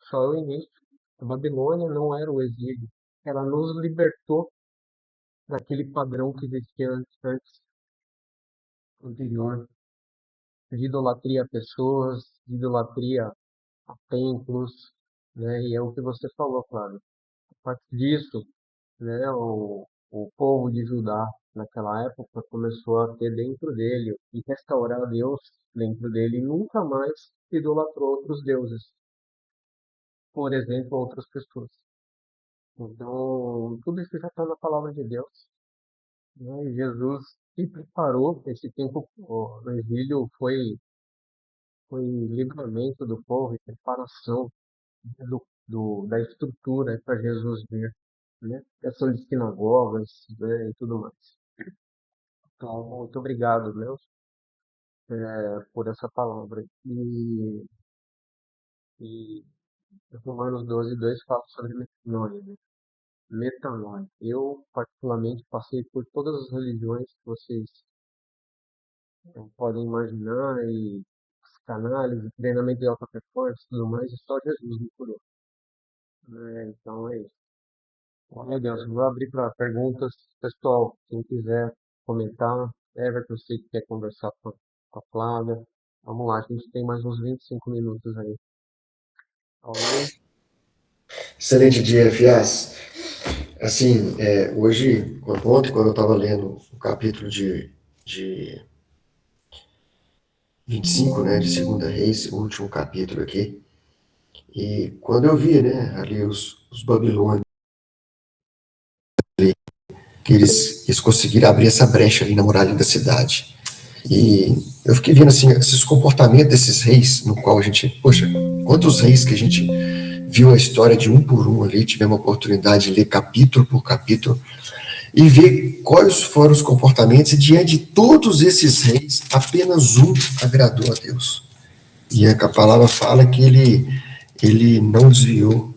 só é o início. A Babilônia não era o exílio. Ela nos libertou daquele padrão que existia antes, anterior, de idolatria a pessoas, de idolatria a templos, né? E é o que você falou, claro. A partir disso, né, o povo de Judá, naquela época, começou a ter dentro dele e restaurar Deus dentro dele e nunca mais idolatrou outros deuses, por exemplo, outras pessoas. Então, tudo isso já está na palavra de Deus, né? E Jesus se preparou esse tempo, no exílio foi livramento do povo e preparação da estrutura para Jesus vir, né? Questão de sinagogas, né, e tudo mais. Então, muito obrigado, Deus, por essa palavra. E Romanos 12:2 fala sobre metanoia, né? Metanoia. Eu, particularmente, passei por todas as religiões que vocês podem imaginar, e psicanálise, treinamento de alta performance e tudo mais, e só Jesus me curou. Então é isso. Meu Deus, eu vou abrir para perguntas. Pessoal, quem quiser comentar, Everton, sei que quer conversar com a Flávia. Vamos lá, a gente tem mais uns 25 minutos aí. Alguém? Excelente dia, Fias. Assim, hoje, ontem, quando eu estava lendo o capítulo de 25, né, de Segunda Reis, o último capítulo aqui, e quando eu vi, né, ali os babilônios, que eles conseguiram abrir essa brecha ali na muralha da cidade. E eu fiquei vendo, assim, esses comportamentos desses reis, no qual a gente, poxa, quantos reis que a gente viu a história de um por um ali, tivemos a oportunidade de ler capítulo por capítulo, e ver quais foram os comportamentos, e diante de todos esses reis, apenas um agradou a Deus. E a palavra fala que ele não desviou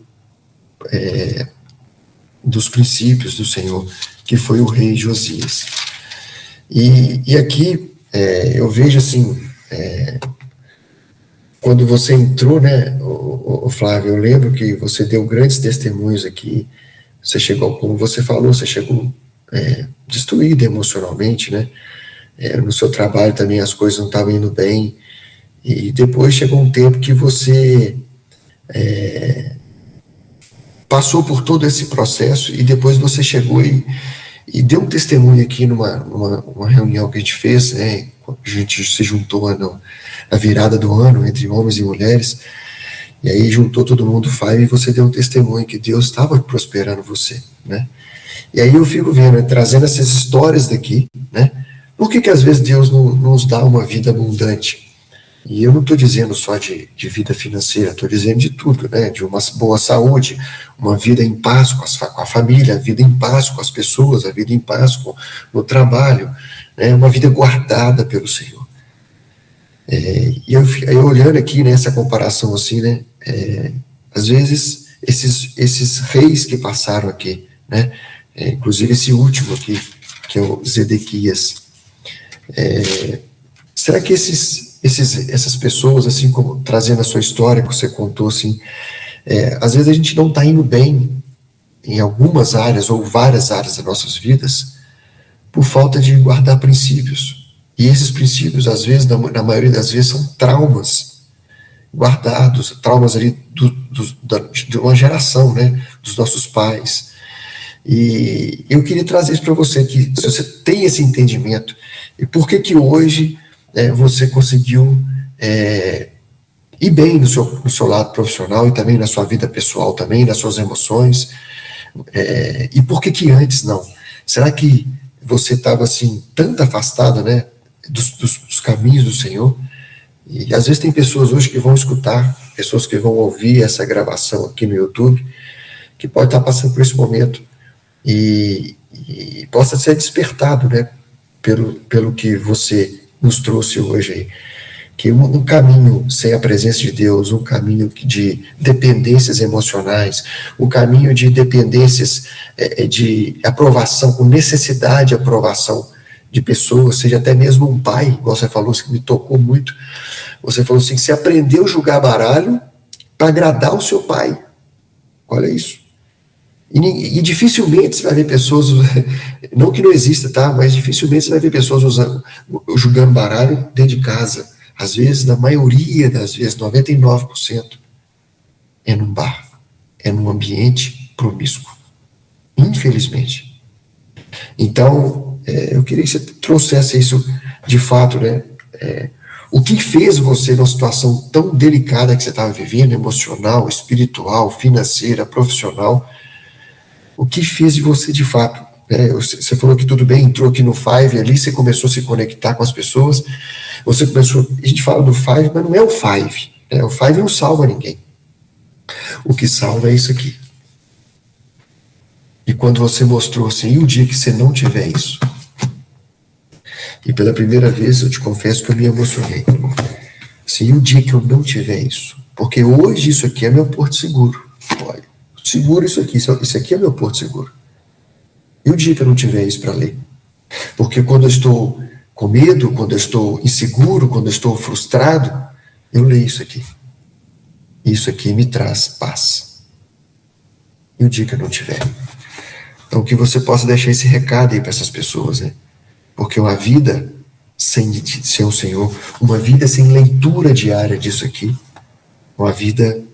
dos princípios do Senhor, que foi o rei Josias. E aqui eu vejo assim, quando você entrou, né, o Flávio, eu lembro que você deu grandes testemunhos aqui, você chegou, como você falou, você chegou destruído emocionalmente, né? No seu trabalho também as coisas não estavam indo bem, e depois chegou um tempo que você passou por todo esse processo, e depois você chegou e deu um testemunho aqui numa reunião que a gente fez, né? A gente se juntou na virada do ano, entre homens e mulheres, e aí juntou todo mundo, Five, e você deu um testemunho que Deus estava prosperando você, né? E aí eu fico vendo, né, trazendo essas histórias daqui, né? Por que às vezes Deus não nos dá uma vida abundante? E eu não estou dizendo só de vida financeira, estou dizendo de tudo, né? De uma boa saúde, uma vida em paz com a família, a vida em paz com as pessoas, a vida em paz no trabalho, né? Uma vida guardada pelo Senhor. E eu olhando aqui nessa comparação assim, né? Às vezes esses reis que passaram aqui, né? Inclusive esse último aqui, que é o Zedequias. Será que essas pessoas, assim como trazendo a sua história que você contou, assim, às vezes a gente não está indo bem em algumas áreas ou várias áreas das nossas vidas por falta de guardar princípios. E esses princípios, às vezes, na maioria das vezes, são traumas guardados, traumas ali de uma geração, né, dos nossos pais. E eu queria trazer isso para você, que se você tem esse entendimento, e por que hoje você conseguiu ir bem no seu lado profissional e também na sua vida pessoal, também nas suas emoções, e por que antes não? Será que você estava assim, tanto afastado, né, dos caminhos do Senhor? E às vezes tem pessoas hoje que vão escutar, pessoas que vão ouvir essa gravação aqui no YouTube, que pode estar passando por esse momento e possa ser despertado, né, pelo que você nos trouxe hoje aí. Que um caminho sem a presença de Deus, um caminho de dependências emocionais, um caminho de dependências de aprovação, com necessidade de aprovação de pessoas, seja até mesmo um pai, igual você falou, que me tocou muito. Você falou assim, você aprendeu a jogar baralho para agradar o seu pai. Olha isso. E dificilmente você vai ver pessoas, não que não exista, tá? Mas dificilmente você vai ver pessoas jogando baralho dentro de casa. Às vezes, na maioria das vezes, 99%, é num bar, é num ambiente promíscuo. Infelizmente. Então, eu queria que você trouxesse isso de fato, né? O que fez você numa situação tão delicada que você estava vivendo, emocional, espiritual, financeira, profissional, o que fez de você de fato? Você falou que tudo bem, entrou aqui no Five ali, você começou a se conectar com as pessoas, você começou, a gente fala do Five, mas não é o Five, né? O Five não salva ninguém. O que salva é isso aqui. E quando você mostrou assim, e o dia que você não tiver isso? E pela primeira vez eu te confesso que eu me emocionei. Assim, o dia que eu não tiver isso, porque hoje isso aqui é meu porto seguro. Olha, seguro isso aqui é meu porto seguro. E o dia que eu não tiver isso para ler? Porque quando eu estou com medo, quando eu estou inseguro, quando eu estou frustrado, eu leio isso aqui. Isso aqui me traz paz. E o dia que eu não tiver? Então que você possa deixar esse recado aí para essas pessoas, né? Porque uma vida sem o Senhor, uma vida sem leitura diária disso aqui, uma vida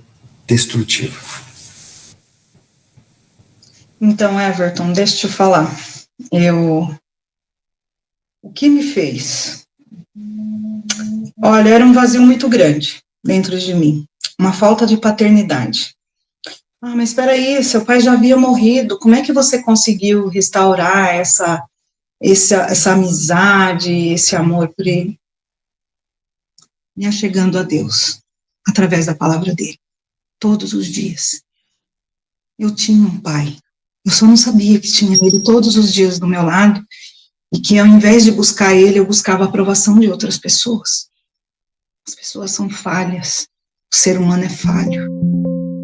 destrutiva. Então, Everton, deixa eu te falar. O que me fez? Olha, era um vazio muito grande dentro de mim, uma falta de paternidade. Ah, mas espera aí, seu pai já havia morrido, como é que você conseguiu restaurar essa amizade, esse amor por ele? Me achegando a Deus, através da palavra dele, todos os dias. Eu tinha um pai, eu só não sabia que tinha ele todos os dias do meu lado, e que ao invés de buscar ele, eu buscava a aprovação de outras pessoas. As pessoas são falhas, o ser humano é falho,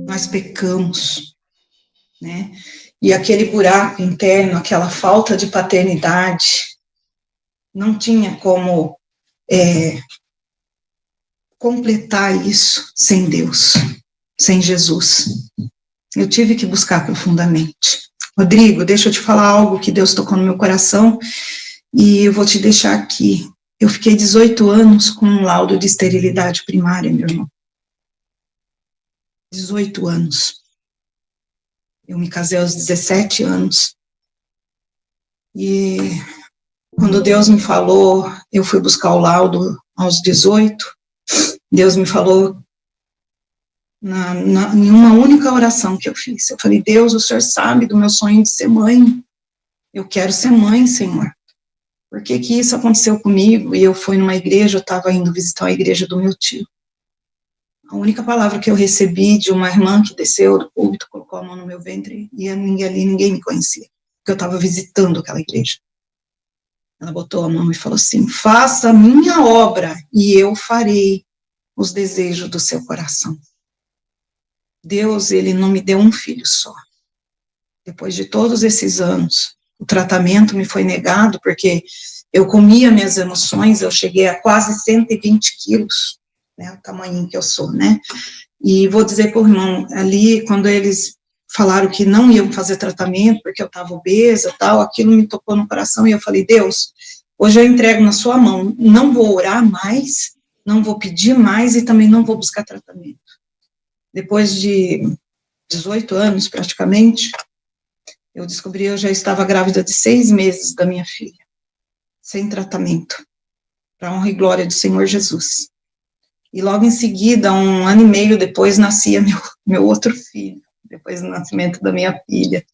nós pecamos, né? E aquele buraco interno, aquela falta de paternidade, não tinha como completar isso sem Deus, sem Jesus. Eu tive que buscar profundamente. Rodrigo, deixa eu te falar algo que Deus tocou no meu coração, e eu vou te deixar aqui. Eu fiquei 18 anos com um laudo de esterilidade primária, meu irmão. 18 anos. Eu me casei aos 17 anos. E quando Deus me falou, eu fui buscar o laudo aos 18. Deus me falou em uma única oração que eu fiz. Eu falei, Deus, o Senhor sabe do meu sonho de ser mãe. Eu quero ser mãe, Senhor. Por que que isso aconteceu comigo? E eu fui numa igreja, eu estava indo visitar a igreja do meu tio. A única palavra que eu recebi de uma irmã que desceu do púlpito, colocou a mão no meu ventre, e ali ninguém me conhecia, porque eu estava visitando aquela igreja. Ela botou a mão e falou assim, faça a minha obra, e eu farei os desejos do seu coração. Deus, ele não me deu um filho só. Depois de todos esses anos, o tratamento me foi negado, porque eu comia minhas emoções, eu cheguei a quase 120 quilos, né, o tamanho que eu sou, né, e vou dizer para o irmão, ali, quando eles falaram que não iam fazer tratamento, porque eu estava obesa, tal, aquilo me tocou no coração, e eu falei, Deus, hoje eu entrego na sua mão, não vou orar mais, não vou pedir mais, e também não vou buscar tratamento. Depois de 18 anos, praticamente, eu descobri, eu já estava grávida de 6 meses da minha filha, sem tratamento, para honra e glória do Senhor Jesus. E logo em seguida, 1 ano e meio depois, nascia meu outro filho, depois do nascimento da minha filha.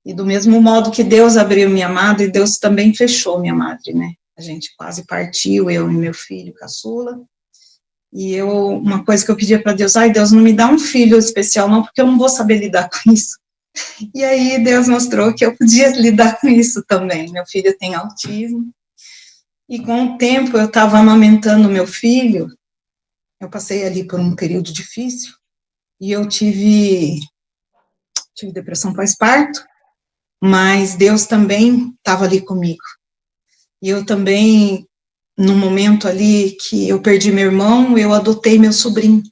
E do mesmo modo que Deus abriu minha madre, Deus também fechou minha madre, né? A gente quase partiu, eu e meu filho caçula. E uma coisa que eu pedia para Deus, ai Deus, não me dá um filho especial não, porque eu não vou saber lidar com isso. E aí Deus mostrou que eu podia lidar com isso também. Meu filho tem autismo. E com o tempo eu estava amamentando meu filho, eu passei ali por um período difícil, e eu tive depressão pós-parto, mas Deus também estava ali comigo. E eu também, no momento ali que eu perdi meu irmão, eu adotei meu sobrinho.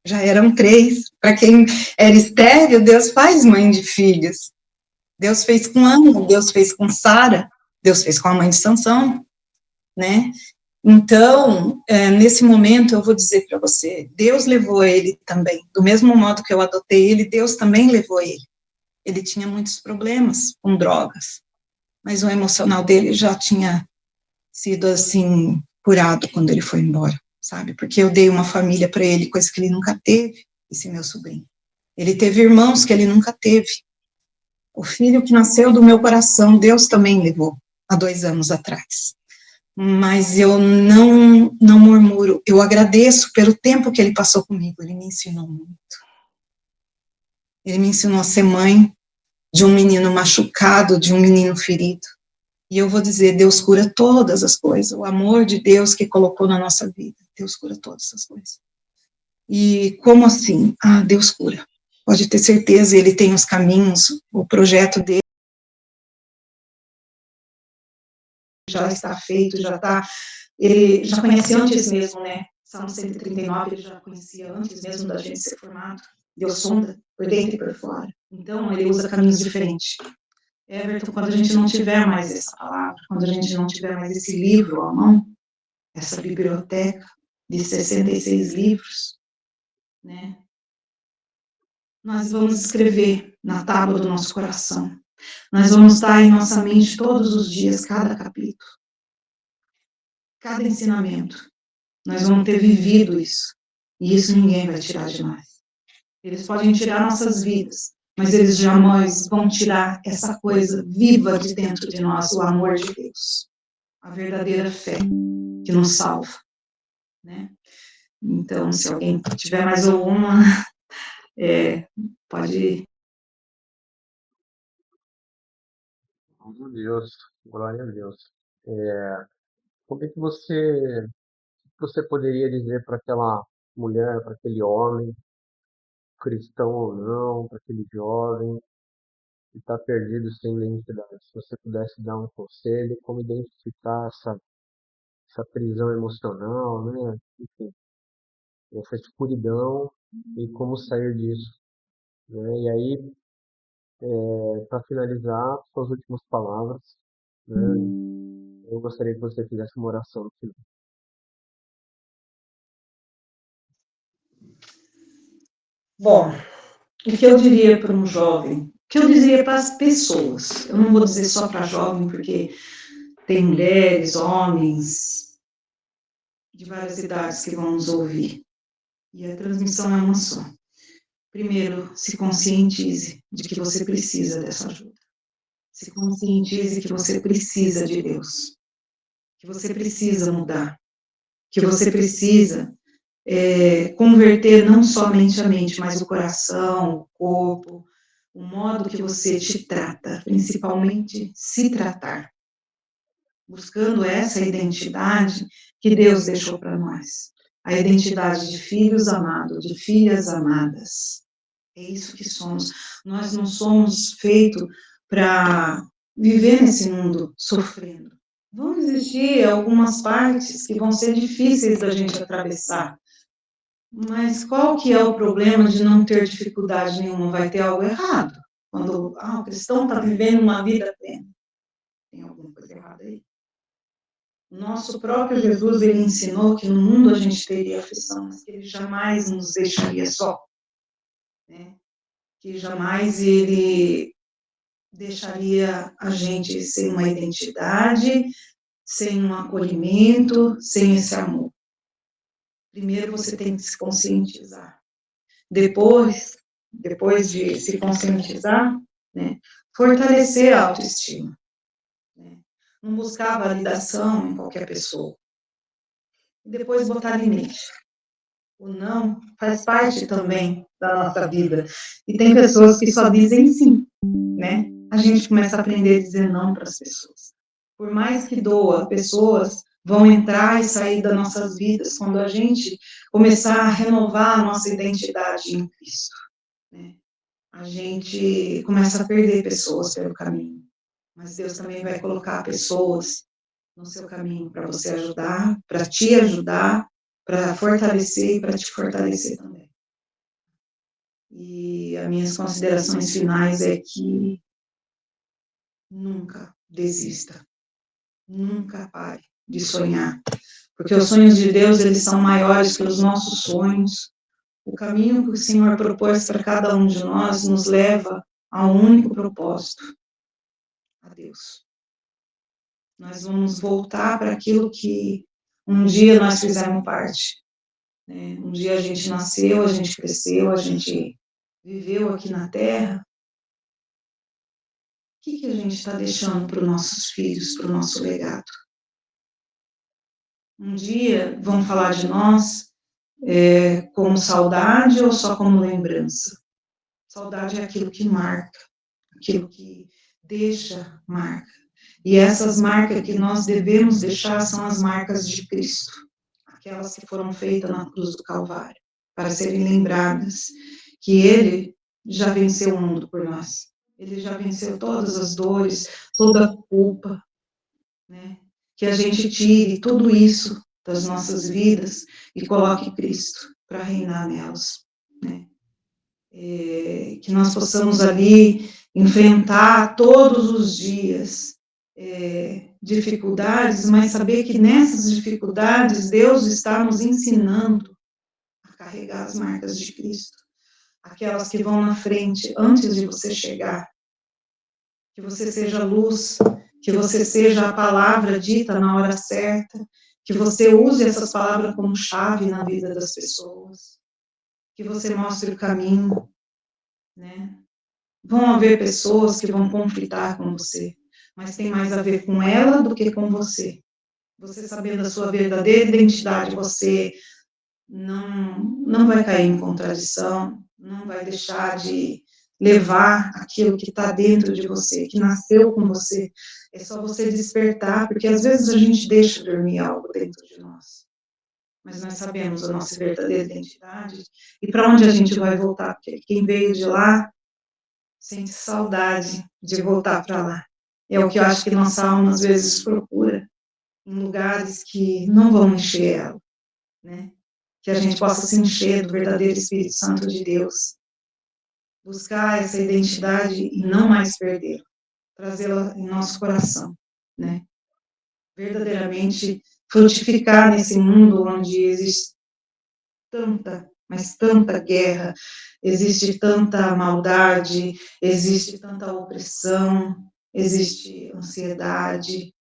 Já eram 3. Para quem era estéril, Deus faz mãe de filhos. Deus fez com Ana, Deus fez com Sara, Deus fez com a mãe de Sansão, né? Então, nesse momento, eu vou dizer para você, Deus levou ele também. Do mesmo modo que eu adotei ele, Deus também levou ele. Ele tinha muitos problemas com drogas, mas o emocional dele já tinha sido, assim, curado quando ele foi embora, sabe? Porque eu dei uma família para ele, coisa que ele nunca teve, esse meu sobrinho. Ele teve irmãos que ele nunca teve. O filho que nasceu do meu coração, Deus também levou, há 2 anos atrás. Mas eu não murmuro, eu agradeço pelo tempo que ele passou comigo, ele me ensinou muito. Ele me ensinou a ser mãe de um menino machucado, de um menino ferido. E eu vou dizer, Deus cura todas as coisas, o amor de Deus que colocou na nossa vida, Deus cura todas as coisas. E como assim? Ah, Deus cura. Pode ter certeza, Ele tem os caminhos, o projeto dele já está feito, já está, ele já conhece antes mesmo, né? Salmo 139, ele já conhecia antes mesmo da gente ser formado. Deus sonda por dentro e por fora. Então, ele usa caminhos diferentes. Everton, quando a gente não tiver mais essa palavra, quando a gente não tiver mais esse livro à mão, essa biblioteca de 66 livros, né? Nós vamos escrever na tábua do nosso coração. Nós vamos estar em nossa mente todos os dias, cada capítulo, cada ensinamento. Nós vamos ter vivido isso. E isso ninguém vai tirar de nós. Eles podem tirar nossas vidas, mas eles jamais vão tirar essa coisa viva de dentro de nós, o amor de Deus. A verdadeira fé que nos salva, né? Então, se alguém tiver mais alguma, pode... Glória a Deus, glória a Deus. Como é que você poderia dizer para aquela mulher, para aquele homem, cristão ou não, para aquele jovem que está perdido sem identidade? Se você pudesse dar um conselho, como identificar essa prisão emocional, né? Enfim, essa escuridão e como sair disso, né? E aí, para finalizar, suas últimas palavras, né? Eu gostaria que você fizesse uma oração no final. Bom, o que eu diria para um jovem? O que eu diria para as pessoas? Eu não vou dizer só para jovem, porque tem mulheres, homens, de várias idades que vão nos ouvir. E a transmissão é uma só. Primeiro, se conscientize de que você precisa dessa ajuda. Se conscientize que você precisa de Deus. Que você precisa mudar. Que você precisa converter não somente a mente, mas o coração, o corpo, o modo que você te trata, principalmente se tratar. Buscando essa identidade que Deus deixou para nós. A identidade de filhos amados, de filhas amadas. É isso que somos. Nós não somos feitos para viver nesse mundo sofrendo. Vão existir algumas partes que vão ser difíceis da gente atravessar. Mas qual que é o problema de não ter dificuldade nenhuma? Vai ter algo errado. Quando o cristão está vivendo uma vida plena. Tem alguma coisa errada aí? O nosso próprio Jesus, ele ensinou que no mundo a gente teria aflição, mas que ele jamais nos deixaria só. Né? Que jamais ele deixaria a gente sem uma identidade, sem um acolhimento, sem esse amor. Primeiro você tem que se conscientizar. Depois de se conscientizar, né, fortalecer a autoestima. Né? Não buscar validação em qualquer pessoa. E depois botar limite. O não faz parte também da nossa vida. E tem pessoas que só dizem sim, né? A gente começa a aprender a dizer não para as pessoas. Por mais que doa, pessoas vão entrar e sair das nossas vidas quando a gente começar a renovar a nossa identidade em Cristo. Né? A gente começa a perder pessoas pelo caminho. Mas Deus também vai colocar pessoas no seu caminho para você ajudar, para te ajudar, para fortalecer e para te fortalecer também. E as minhas considerações finais é que nunca desista, nunca pare de sonhar, porque os sonhos de Deus, eles são maiores que os nossos sonhos. O caminho que o Senhor propôs para cada um de nós nos leva a um único propósito, a Deus. Nós vamos voltar para aquilo que um dia nós fizemos parte. Né? Um dia a gente nasceu, a gente cresceu, a gente viveu aqui na Terra. O que a gente está deixando para os nossos filhos, para o nosso legado? Um dia vão falar de nós como saudade ou só como lembrança? Saudade é aquilo que marca, aquilo que deixa marca. E essas marcas que nós devemos deixar são as marcas de Cristo, aquelas que foram feitas na cruz do Calvário, para serem lembradas que Ele já venceu o mundo por nós. Ele já venceu todas as dores, toda a culpa, né? Que a gente tire tudo isso das nossas vidas e coloque Cristo para reinar nelas, né? Que nós possamos ali enfrentar todos os dias dificuldades, mas saber que nessas dificuldades Deus está nos ensinando a carregar as marcas de Cristo, aquelas que vão na frente antes de você chegar, que você seja luz, que você seja a palavra dita na hora certa, que você use essas palavras como chave na vida das pessoas, que você mostre o caminho, né? Vão haver pessoas que vão conflitar com você, mas tem mais a ver com ela do que com você. Você sabendo a sua verdadeira identidade, você não vai cair em contradição, não vai deixar de levar aquilo que está dentro de você, que nasceu com você. É só você despertar, porque às vezes a gente deixa dormir algo dentro de nós. Mas nós sabemos a nossa verdadeira identidade e para onde a gente vai voltar, porque quem veio de lá sente saudade de voltar para lá. É o que eu acho que nossa alma às vezes procura, em lugares que não vão encher ela, né? Que a gente possa se encher do verdadeiro Espírito Santo de Deus, buscar essa identidade e não mais perdê-la, trazê-la em nosso coração, né? Verdadeiramente frutificar nesse mundo onde existe tanta, mas tanta guerra, existe tanta maldade, existe tanta opressão, existe ansiedade,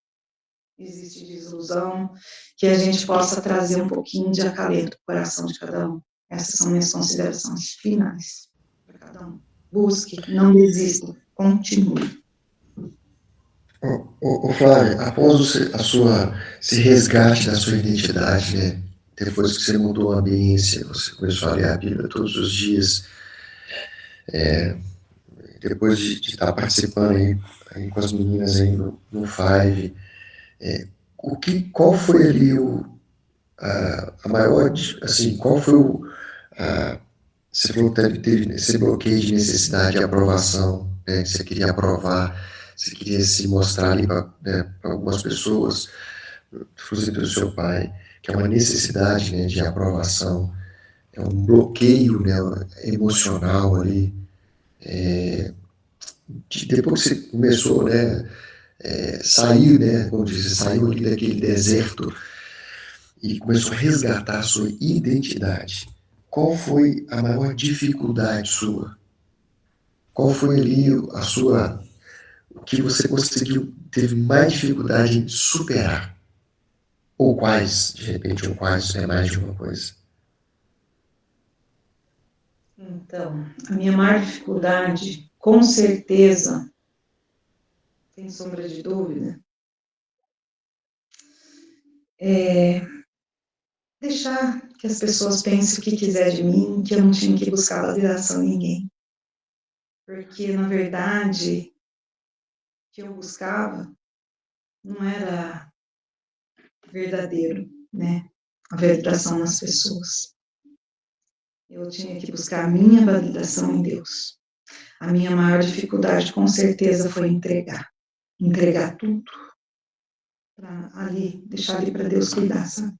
existe desilusão, que a gente possa trazer um pouquinho de acalento para o coração de cada um. Essas são minhas considerações finais para cada um. Busque, não desista, continue. Flávia, após esse resgate da sua identidade, né? Depois que você mudou a ambiência, você começou a ler a Bíblia todos os dias, depois de estar participando aí com as meninas aí no Five, qual foi ali a maior, assim, qual foi você falou que teve esse bloqueio de necessidade de aprovação, né? Você queria aprovar, você queria se mostrar ali para algumas pessoas, inclusive pelo seu pai, que é uma necessidade, né, de aprovação, é um bloqueio, né, emocional ali. Depois que você começou, né, sair, né, como diz, você saiu ali daquele deserto e começou a resgatar a sua identidade. Qual foi a maior dificuldade sua? Qual foi ali o que você conseguiu, teve mais dificuldade em superar? Ou quais, de repente, ou quais, é mais de uma coisa? Então, a minha maior dificuldade, com certeza, sem sombra de dúvida, é deixar que as pessoas pensem o que quiser de mim, que eu não tinha que buscar validação em ninguém. Porque, na verdade, o que eu buscava não era verdadeiro, né? A validação nas pessoas. Eu tinha que buscar a minha validação em Deus. A minha maior dificuldade, com certeza, foi entregar tudo para ali, deixar ali para Deus cuidar, sabe?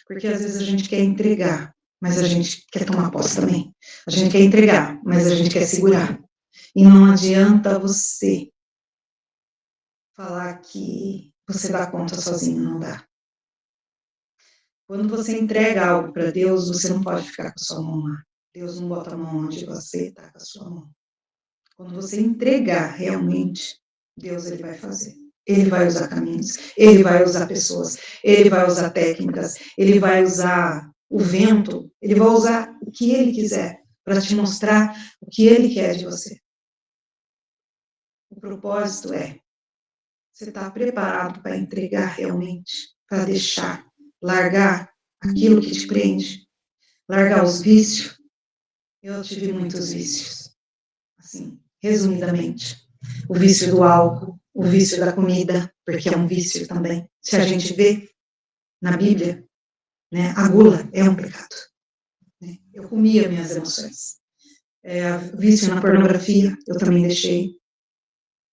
Porque às vezes a gente quer entregar, mas a gente quer tomar posse também. A gente quer entregar, mas a gente quer segurar. E não adianta você falar que você dá conta sozinho, não dá. Quando você entrega algo para Deus, você não pode ficar com a sua mão lá. Deus não bota a mão onde você está com a sua mão. Quando você entregar realmente, Deus ele vai fazer. Ele vai usar caminhos, ele vai usar pessoas, ele vai usar técnicas, ele vai usar o vento, ele vai usar o que ele quiser para te mostrar o que ele quer de você. O propósito é, você está preparado para entregar realmente, para deixar, largar aquilo que te prende, largar os vícios. Eu tive muitos vícios, assim, resumidamente. O vício do álcool, o vício da comida, porque é um vício também. Se a gente vê na Bíblia, né, a gula é um pecado. Né? Eu comia minhas emoções. Vício na pornografia, eu também deixei.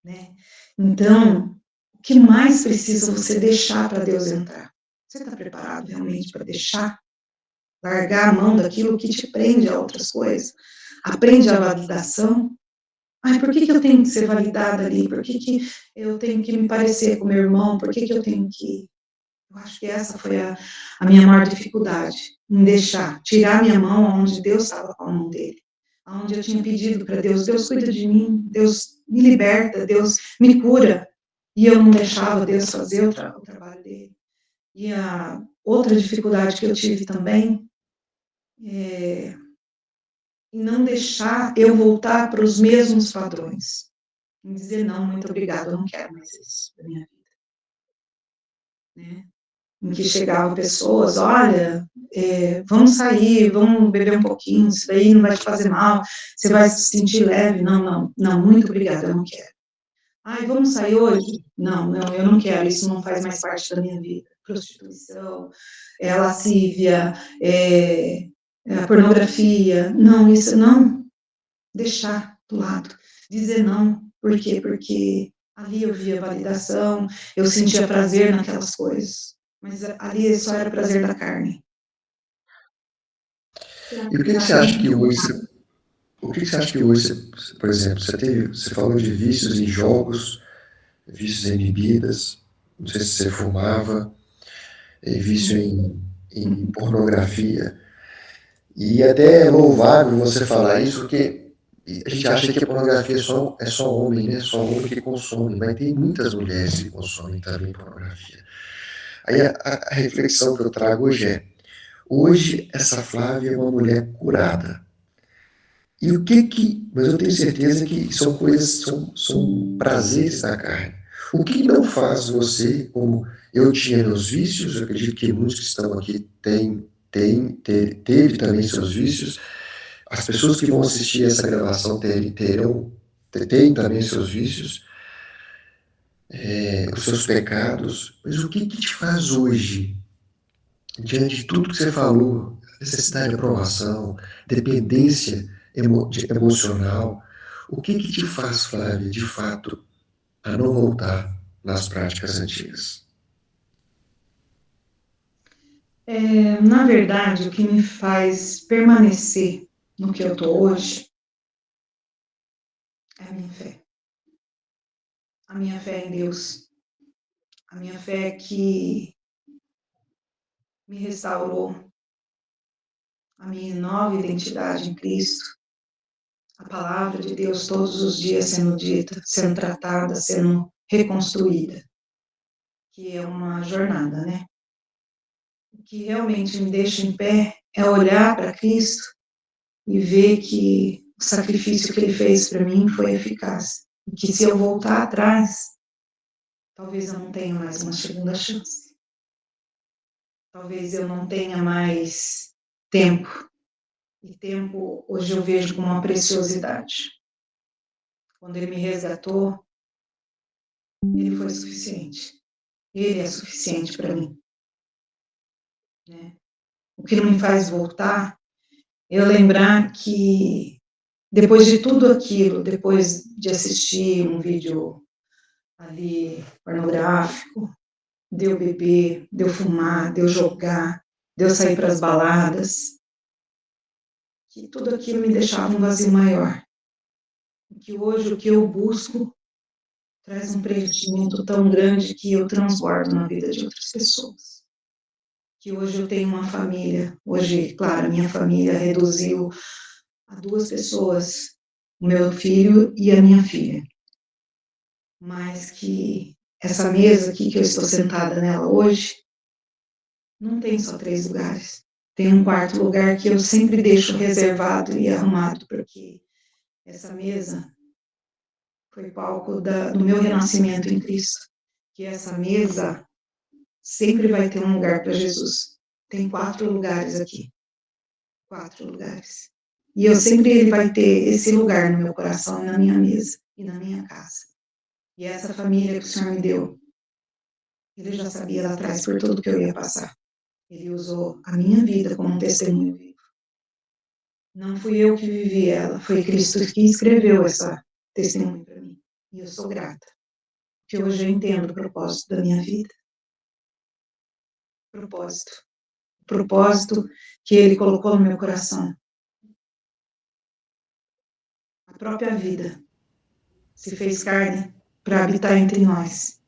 Né? Então, o que mais precisa você deixar para Deus entrar? Você está preparado realmente para deixar? Largar a mão daquilo que te prende a outras coisas? Aprende a validação? Ai, por que eu tenho que ser validada ali? Por que eu tenho que me parecer com meu irmão? Por que eu tenho que... Eu acho que essa foi a minha maior dificuldade, em deixar, tirar minha mão onde Deus estava com a mão dele. Onde eu tinha pedido para Deus, Deus cuida de mim, Deus me liberta, Deus me cura. E eu não deixava Deus fazer o trabalho dele. E a outra dificuldade que eu tive também é em não deixar eu voltar para os mesmos padrões. Em dizer, não, muito obrigada, eu não quero mais isso da minha vida. Né? Em que chegavam pessoas, olha, vamos sair, vamos beber um pouquinho, isso daí não vai te fazer mal, você vai se sentir leve. Não, muito obrigada, eu não quero. Ai, vamos sair hoje? Não, eu não quero, isso não faz mais parte da minha vida. Prostituição, lascívia, a pornografia, não, isso não, deixar do lado, dizer não. Por quê? Porque ali eu via validação, eu sentia prazer naquelas coisas, mas ali só era prazer da carne. E o que você acha que hoje, por exemplo, você falou de vícios em jogos, vícios em bebidas, não sei se você fumava, vício em pornografia, e até é louvável você falar isso, porque a gente acha que a pornografia é só homem, né? Só homem que consome, mas tem muitas mulheres que consomem também pornografia. Aí a reflexão que eu trago hoje é: hoje essa Flávia é uma mulher curada. E o que mas eu tenho certeza que são coisas, são prazeres da carne. O que não faz você, como eu tinha meus vícios, eu acredito que muitos que estão aqui teve também seus vícios, as pessoas que vão assistir essa gravação têm também seus vícios, os seus pecados, mas o que te faz hoje, diante de tudo que você falou, necessidade de aprovação, dependência emocional, o que te faz, Flávia, de fato, a não voltar nas práticas antigas? Na verdade, o que me faz permanecer no que eu estou hoje é a minha fé. A minha fé em Deus. A minha fé que me restaurou. A minha nova identidade em Cristo. A palavra de Deus todos os dias sendo dita, sendo tratada, sendo reconstruída. Que é uma jornada, né? O que realmente me deixa em pé é olhar para Cristo e ver que o sacrifício que Ele fez para mim foi eficaz. E que se eu voltar atrás, talvez eu não tenha mais uma segunda chance. Talvez eu não tenha mais tempo. E tempo, hoje eu vejo como uma preciosidade. Quando Ele me resgatou, Ele foi suficiente. Ele é suficiente para mim. Né? O que não me faz voltar é eu lembrar que depois de tudo aquilo, depois de assistir um vídeo ali pornográfico, de eu beber, de eu fumar, de eu jogar, de eu sair para as baladas, que tudo aquilo me deixava um vazio maior. Que hoje o que eu busco traz um preenchimento tão grande que eu transbordo na vida de outras pessoas. Que hoje eu tenho uma família, hoje, claro, minha família reduziu a 2 pessoas, o meu filho e a minha filha. Mas que essa mesa aqui que eu estou sentada nela hoje, não tem só 3 lugares. Tem um quarto lugar que eu sempre deixo reservado e arrumado, porque essa mesa foi palco do meu renascimento em Cristo. Que essa mesa sempre vai ter um lugar para Jesus. Tem 4 lugares aqui. 4 lugares. E eu sempre ele vai ter esse lugar no meu coração, na minha mesa e na minha casa. E essa família que o Senhor me deu, Ele já sabia lá atrás por tudo que eu ia passar. Ele usou a minha vida como um testemunho vivo. Não fui eu que vivi ela, foi Cristo que escreveu essa testemunho para mim. E eu sou grata, porque hoje eu entendo o propósito da minha vida. Propósito. O propósito que ele colocou no meu coração. A própria vida se fez carne para habitar entre nós.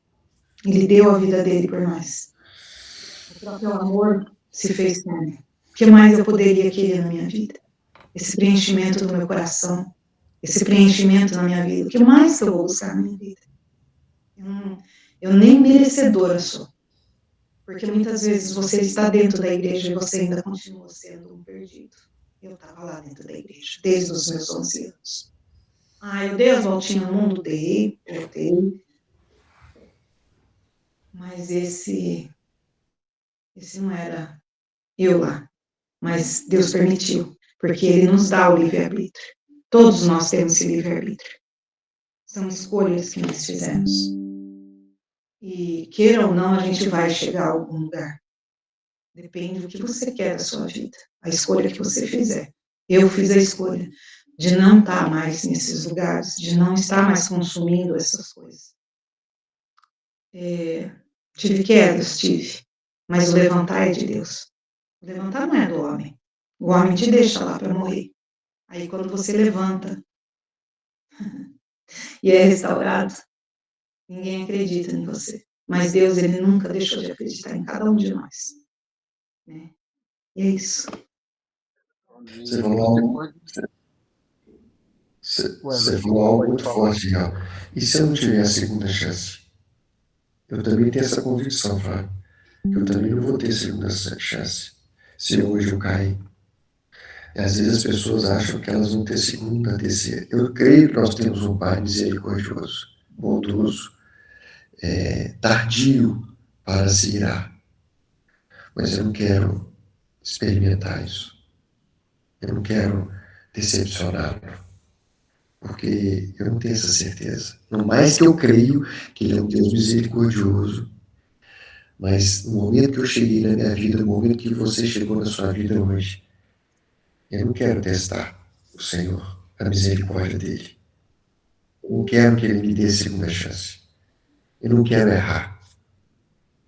Ele deu a vida dele por nós. O próprio amor se fez carne. O que mais eu poderia querer na minha vida? Esse preenchimento do meu coração, esse preenchimento na minha vida. O que mais que eu vou buscar na minha vida? Eu nem merecedora sou. Porque muitas vezes você está dentro da igreja e você ainda continua sendo um perdido. Eu estava lá dentro da igreja, desde os meus 11 anos. Eu dei as voltinhas no mundo? Dei, voltei. Mas esse não era eu lá. Mas Deus permitiu, porque Ele nos dá o livre-arbítrio. Todos nós temos esse livre-arbítrio. São escolhas que nós fizemos. E, queira ou não, a gente vai chegar a algum lugar. Depende do que você quer da sua vida, a escolha que você fizer. Eu fiz a escolha de não estar mais nesses lugares, de não estar mais consumindo essas coisas. Tive quedas, mas o levantar é de Deus. O levantar não é do homem. O homem te deixa lá para morrer. Aí quando você levanta e é restaurado, ninguém acredita em você. Mas Deus, Ele nunca deixou de acreditar em cada um de nós. Né? E é isso. Você falou algo muito forte, Gal. E se eu não tiver a segunda chance? Eu também tenho essa convicção, Flávio. Eu também não vou ter segunda chance. Se hoje eu cair. E às vezes as pessoas acham que elas vão ter segunda, terceira. Eu creio que nós temos um Pai misericordioso, bondoso, tardio para se irar. Mas eu não quero experimentar isso. Eu não quero decepcioná-lo. Porque eu não tenho essa certeza. Não mais que eu creio que Ele é um Deus misericordioso, mas no momento que eu cheguei na minha vida, no momento que você chegou na sua vida hoje, eu não quero testar o Senhor, a misericórdia dEle. Eu não quero que Ele me dê segunda chance. Eu não quero errar.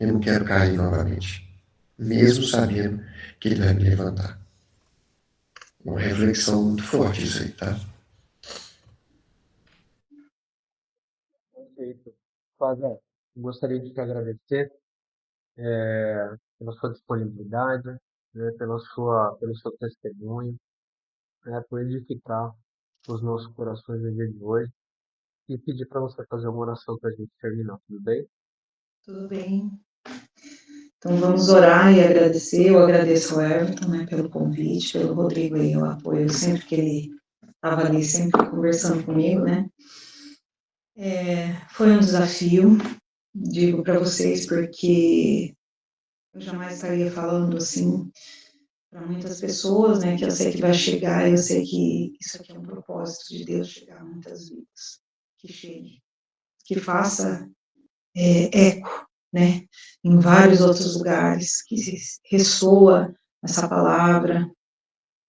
Eu não quero cair novamente, mesmo sabendo que Ele vai me levantar. Uma reflexão muito forte isso aí, tá? Perfeito. Flávia, gostaria de te agradecer pela sua disponibilidade, né, pelo seu testemunho, né, por edificar os nossos corações no dia de hoje e pedir para você fazer uma oração para a gente terminar, tudo bem? Tudo bem. Então vamos orar e agradecer. Eu agradeço ao Everton, né, pelo convite, pelo Rodrigo aí, o apoio, sempre que ele estava ali, sempre conversando comigo, né. Foi um desafio, digo para vocês, porque eu jamais estaria falando assim para muitas pessoas, né, que eu sei que vai chegar, eu sei que isso aqui é um propósito de Deus chegar a muitas vidas, que chegue, que faça eco, né, em vários outros lugares, que ressoa essa palavra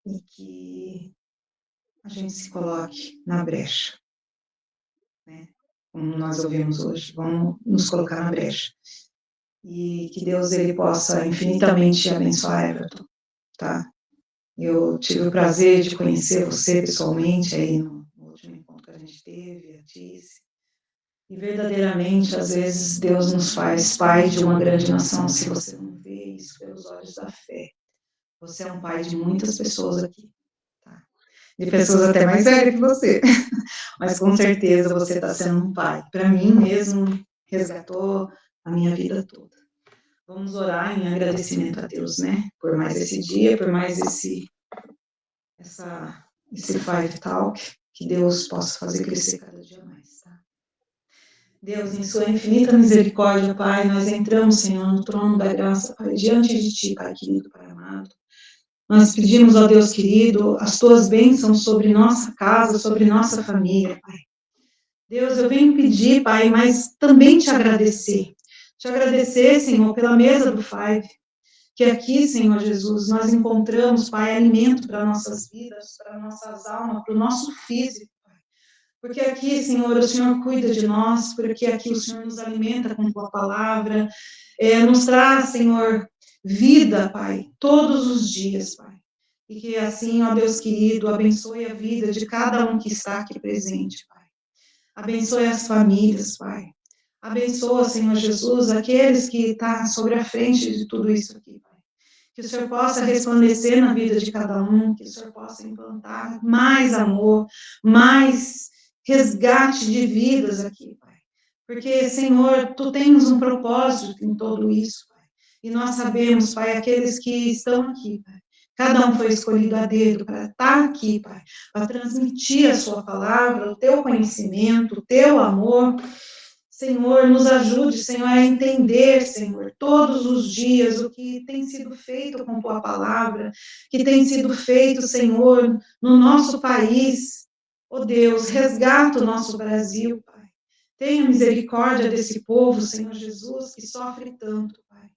e que a gente se coloque na brecha, né, como nós ouvimos hoje, vamos nos colocar na brecha. E que Deus, Ele possa infinitamente abençoar, Everton, tá? Eu tive o prazer de conhecer você pessoalmente aí no último encontro que a gente teve, a Tice. E verdadeiramente, às vezes, Deus nos faz pai de uma grande nação, se você não vê isso pelos olhos da fé. Você é um pai de muitas pessoas aqui, tá? De pessoas até mais velhas que você. Mas com certeza você está sendo um pai. Para mim mesmo, resgatou a minha vida toda. Vamos orar em agradecimento a Deus, né? Por mais esse dia, por mais esse Five Talk, que Deus possa fazer crescer cada dia mais, tá? Deus, em sua infinita misericórdia, Pai, nós entramos, Senhor, no trono da graça, Pai, diante de Ti, Pai querido, Pai amado. Nós pedimos, ó Deus querido, as Tuas bênçãos sobre nossa casa, sobre nossa família, Pai. Deus, eu venho pedir, Pai, mas também te agradecer. Te agradecer, Senhor, pela mesa do Five, que aqui, Senhor Jesus, nós encontramos, Pai, alimento para nossas vidas, para nossas almas, para o nosso físico, Pai. Porque aqui, Senhor, o Senhor cuida de nós, porque aqui o Senhor nos alimenta com Tua palavra, nos traz, Senhor, vida, Pai, todos os dias, Pai. E que assim, ó Deus querido, abençoe a vida de cada um que está aqui presente, Pai. Abençoe as famílias, Pai. Abençoa, Senhor Jesus, aqueles que estão sobre a frente de tudo isso aqui, Pai. Que o Senhor possa resplandecer na vida de cada um, que o Senhor possa implantar mais amor, mais resgate de vidas aqui, Pai. Porque, Senhor, Tu tens um propósito em tudo isso, Pai. E nós sabemos, Pai, aqueles que estão aqui, Pai. Cada um foi escolhido a dedo para estar aqui, Pai, para transmitir a Sua palavra, o Teu conhecimento, o Teu amor. Senhor, nos ajude, Senhor, a entender, Senhor, todos os dias o que tem sido feito com Tua palavra, que tem sido feito, Senhor, no nosso país. Oh Deus, resgata o nosso Brasil, Pai. Tenha misericórdia desse povo, Senhor Jesus, que sofre tanto, Pai.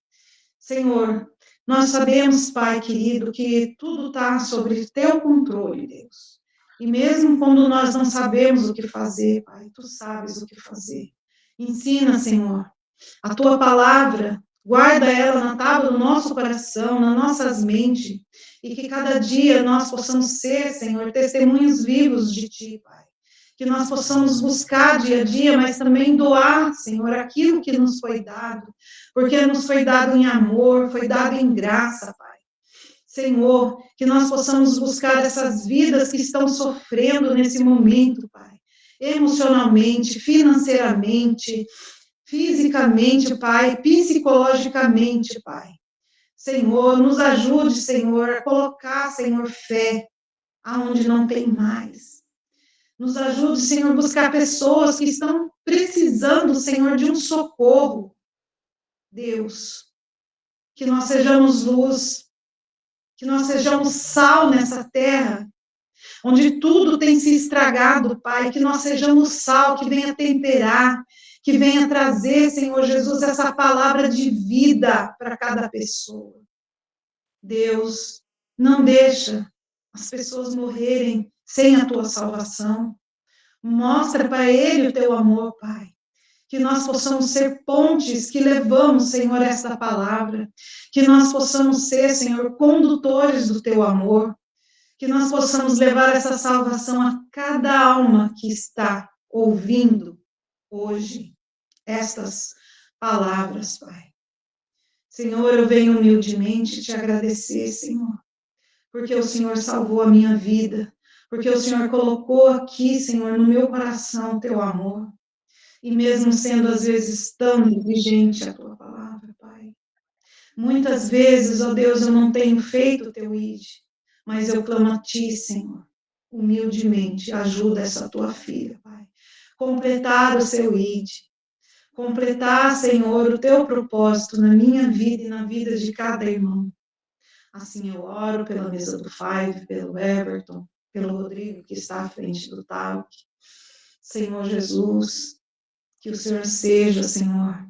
Senhor, nós sabemos, Pai querido, que tudo está sobre Teu controle, Deus. E mesmo quando nós não sabemos o que fazer, Pai, Tu sabes o que fazer. Ensina, Senhor, a Tua palavra, guarda ela na tábua do nosso coração, nas nossas mentes, e que cada dia nós possamos ser, Senhor, testemunhos vivos de Ti, Pai. Que nós possamos buscar dia a dia, mas também doar, Senhor, aquilo que nos foi dado, porque nos foi dado em amor, foi dado em graça, Pai. Senhor, que nós possamos buscar essas vidas que estão sofrendo nesse momento, Pai. Emocionalmente, financeiramente, fisicamente, Pai, psicologicamente, Pai. Senhor, nos ajude, Senhor, a colocar, Senhor, fé aonde não tem mais. Nos ajude, Senhor, a buscar pessoas que estão precisando, Senhor, de um socorro. Deus, que nós sejamos luz, que nós sejamos sal nessa terra, onde tudo tem se estragado, Pai, que nós sejamos sal, que venha temperar, que venha trazer, Senhor Jesus, essa palavra de vida para cada pessoa. Deus, não deixa as pessoas morrerem sem a Tua salvação. Mostra para ele o Teu amor, Pai. Que nós possamos ser pontes que levamos, Senhor, esta palavra. Que nós possamos ser, Senhor, condutores do Teu amor. Que nós possamos levar essa salvação a cada alma que está ouvindo hoje estas palavras, Pai. Senhor, eu venho humildemente te agradecer, Senhor, porque o Senhor salvou a minha vida, porque o Senhor colocou aqui, Senhor, no meu coração o Teu amor. E mesmo sendo às vezes tão negligente a Tua palavra, Pai. Muitas vezes, ó Deus, eu não tenho feito o Teu ID, mas eu clamo a Ti, Senhor, humildemente, ajuda essa Tua filha, Pai. Completar o seu ID, completar, Senhor, o Teu propósito na minha vida e na vida de cada irmão. Assim eu oro pela mesa do Five, pelo Everton, pelo Rodrigo, que está à frente do Talk. Senhor Jesus, que o Senhor seja, Senhor,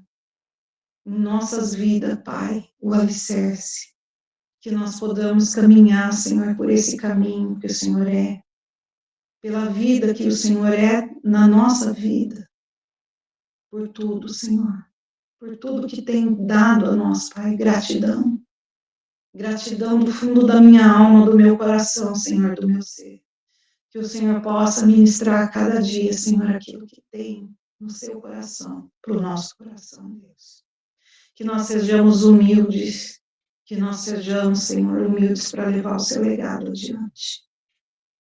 em nossas vidas, Pai, o alicerce. Que nós podamos caminhar, Senhor, por esse caminho que o Senhor é, pela vida que o Senhor é na nossa vida, por tudo, Senhor, por tudo que tem dado a nós, Pai, gratidão. Gratidão do fundo da minha alma, do meu coração, Senhor, do meu ser. Que o Senhor possa ministrar a cada dia, Senhor, aquilo que tem no seu coração, para o nosso coração, Deus. Que nós sejamos humildes, que nós sejamos, Senhor, humildes para levar o seu legado adiante.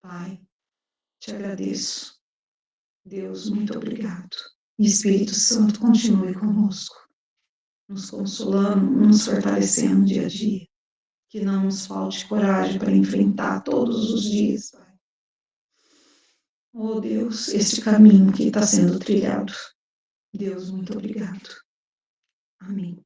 Pai, te agradeço. Deus, muito obrigado. E Espírito Santo, continue conosco, nos consolando, nos fortalecendo dia a dia. Que não nos falte coragem para enfrentar todos os dias, Pai. Oh Deus, este caminho que está sendo trilhado. Deus, muito obrigado. Amém.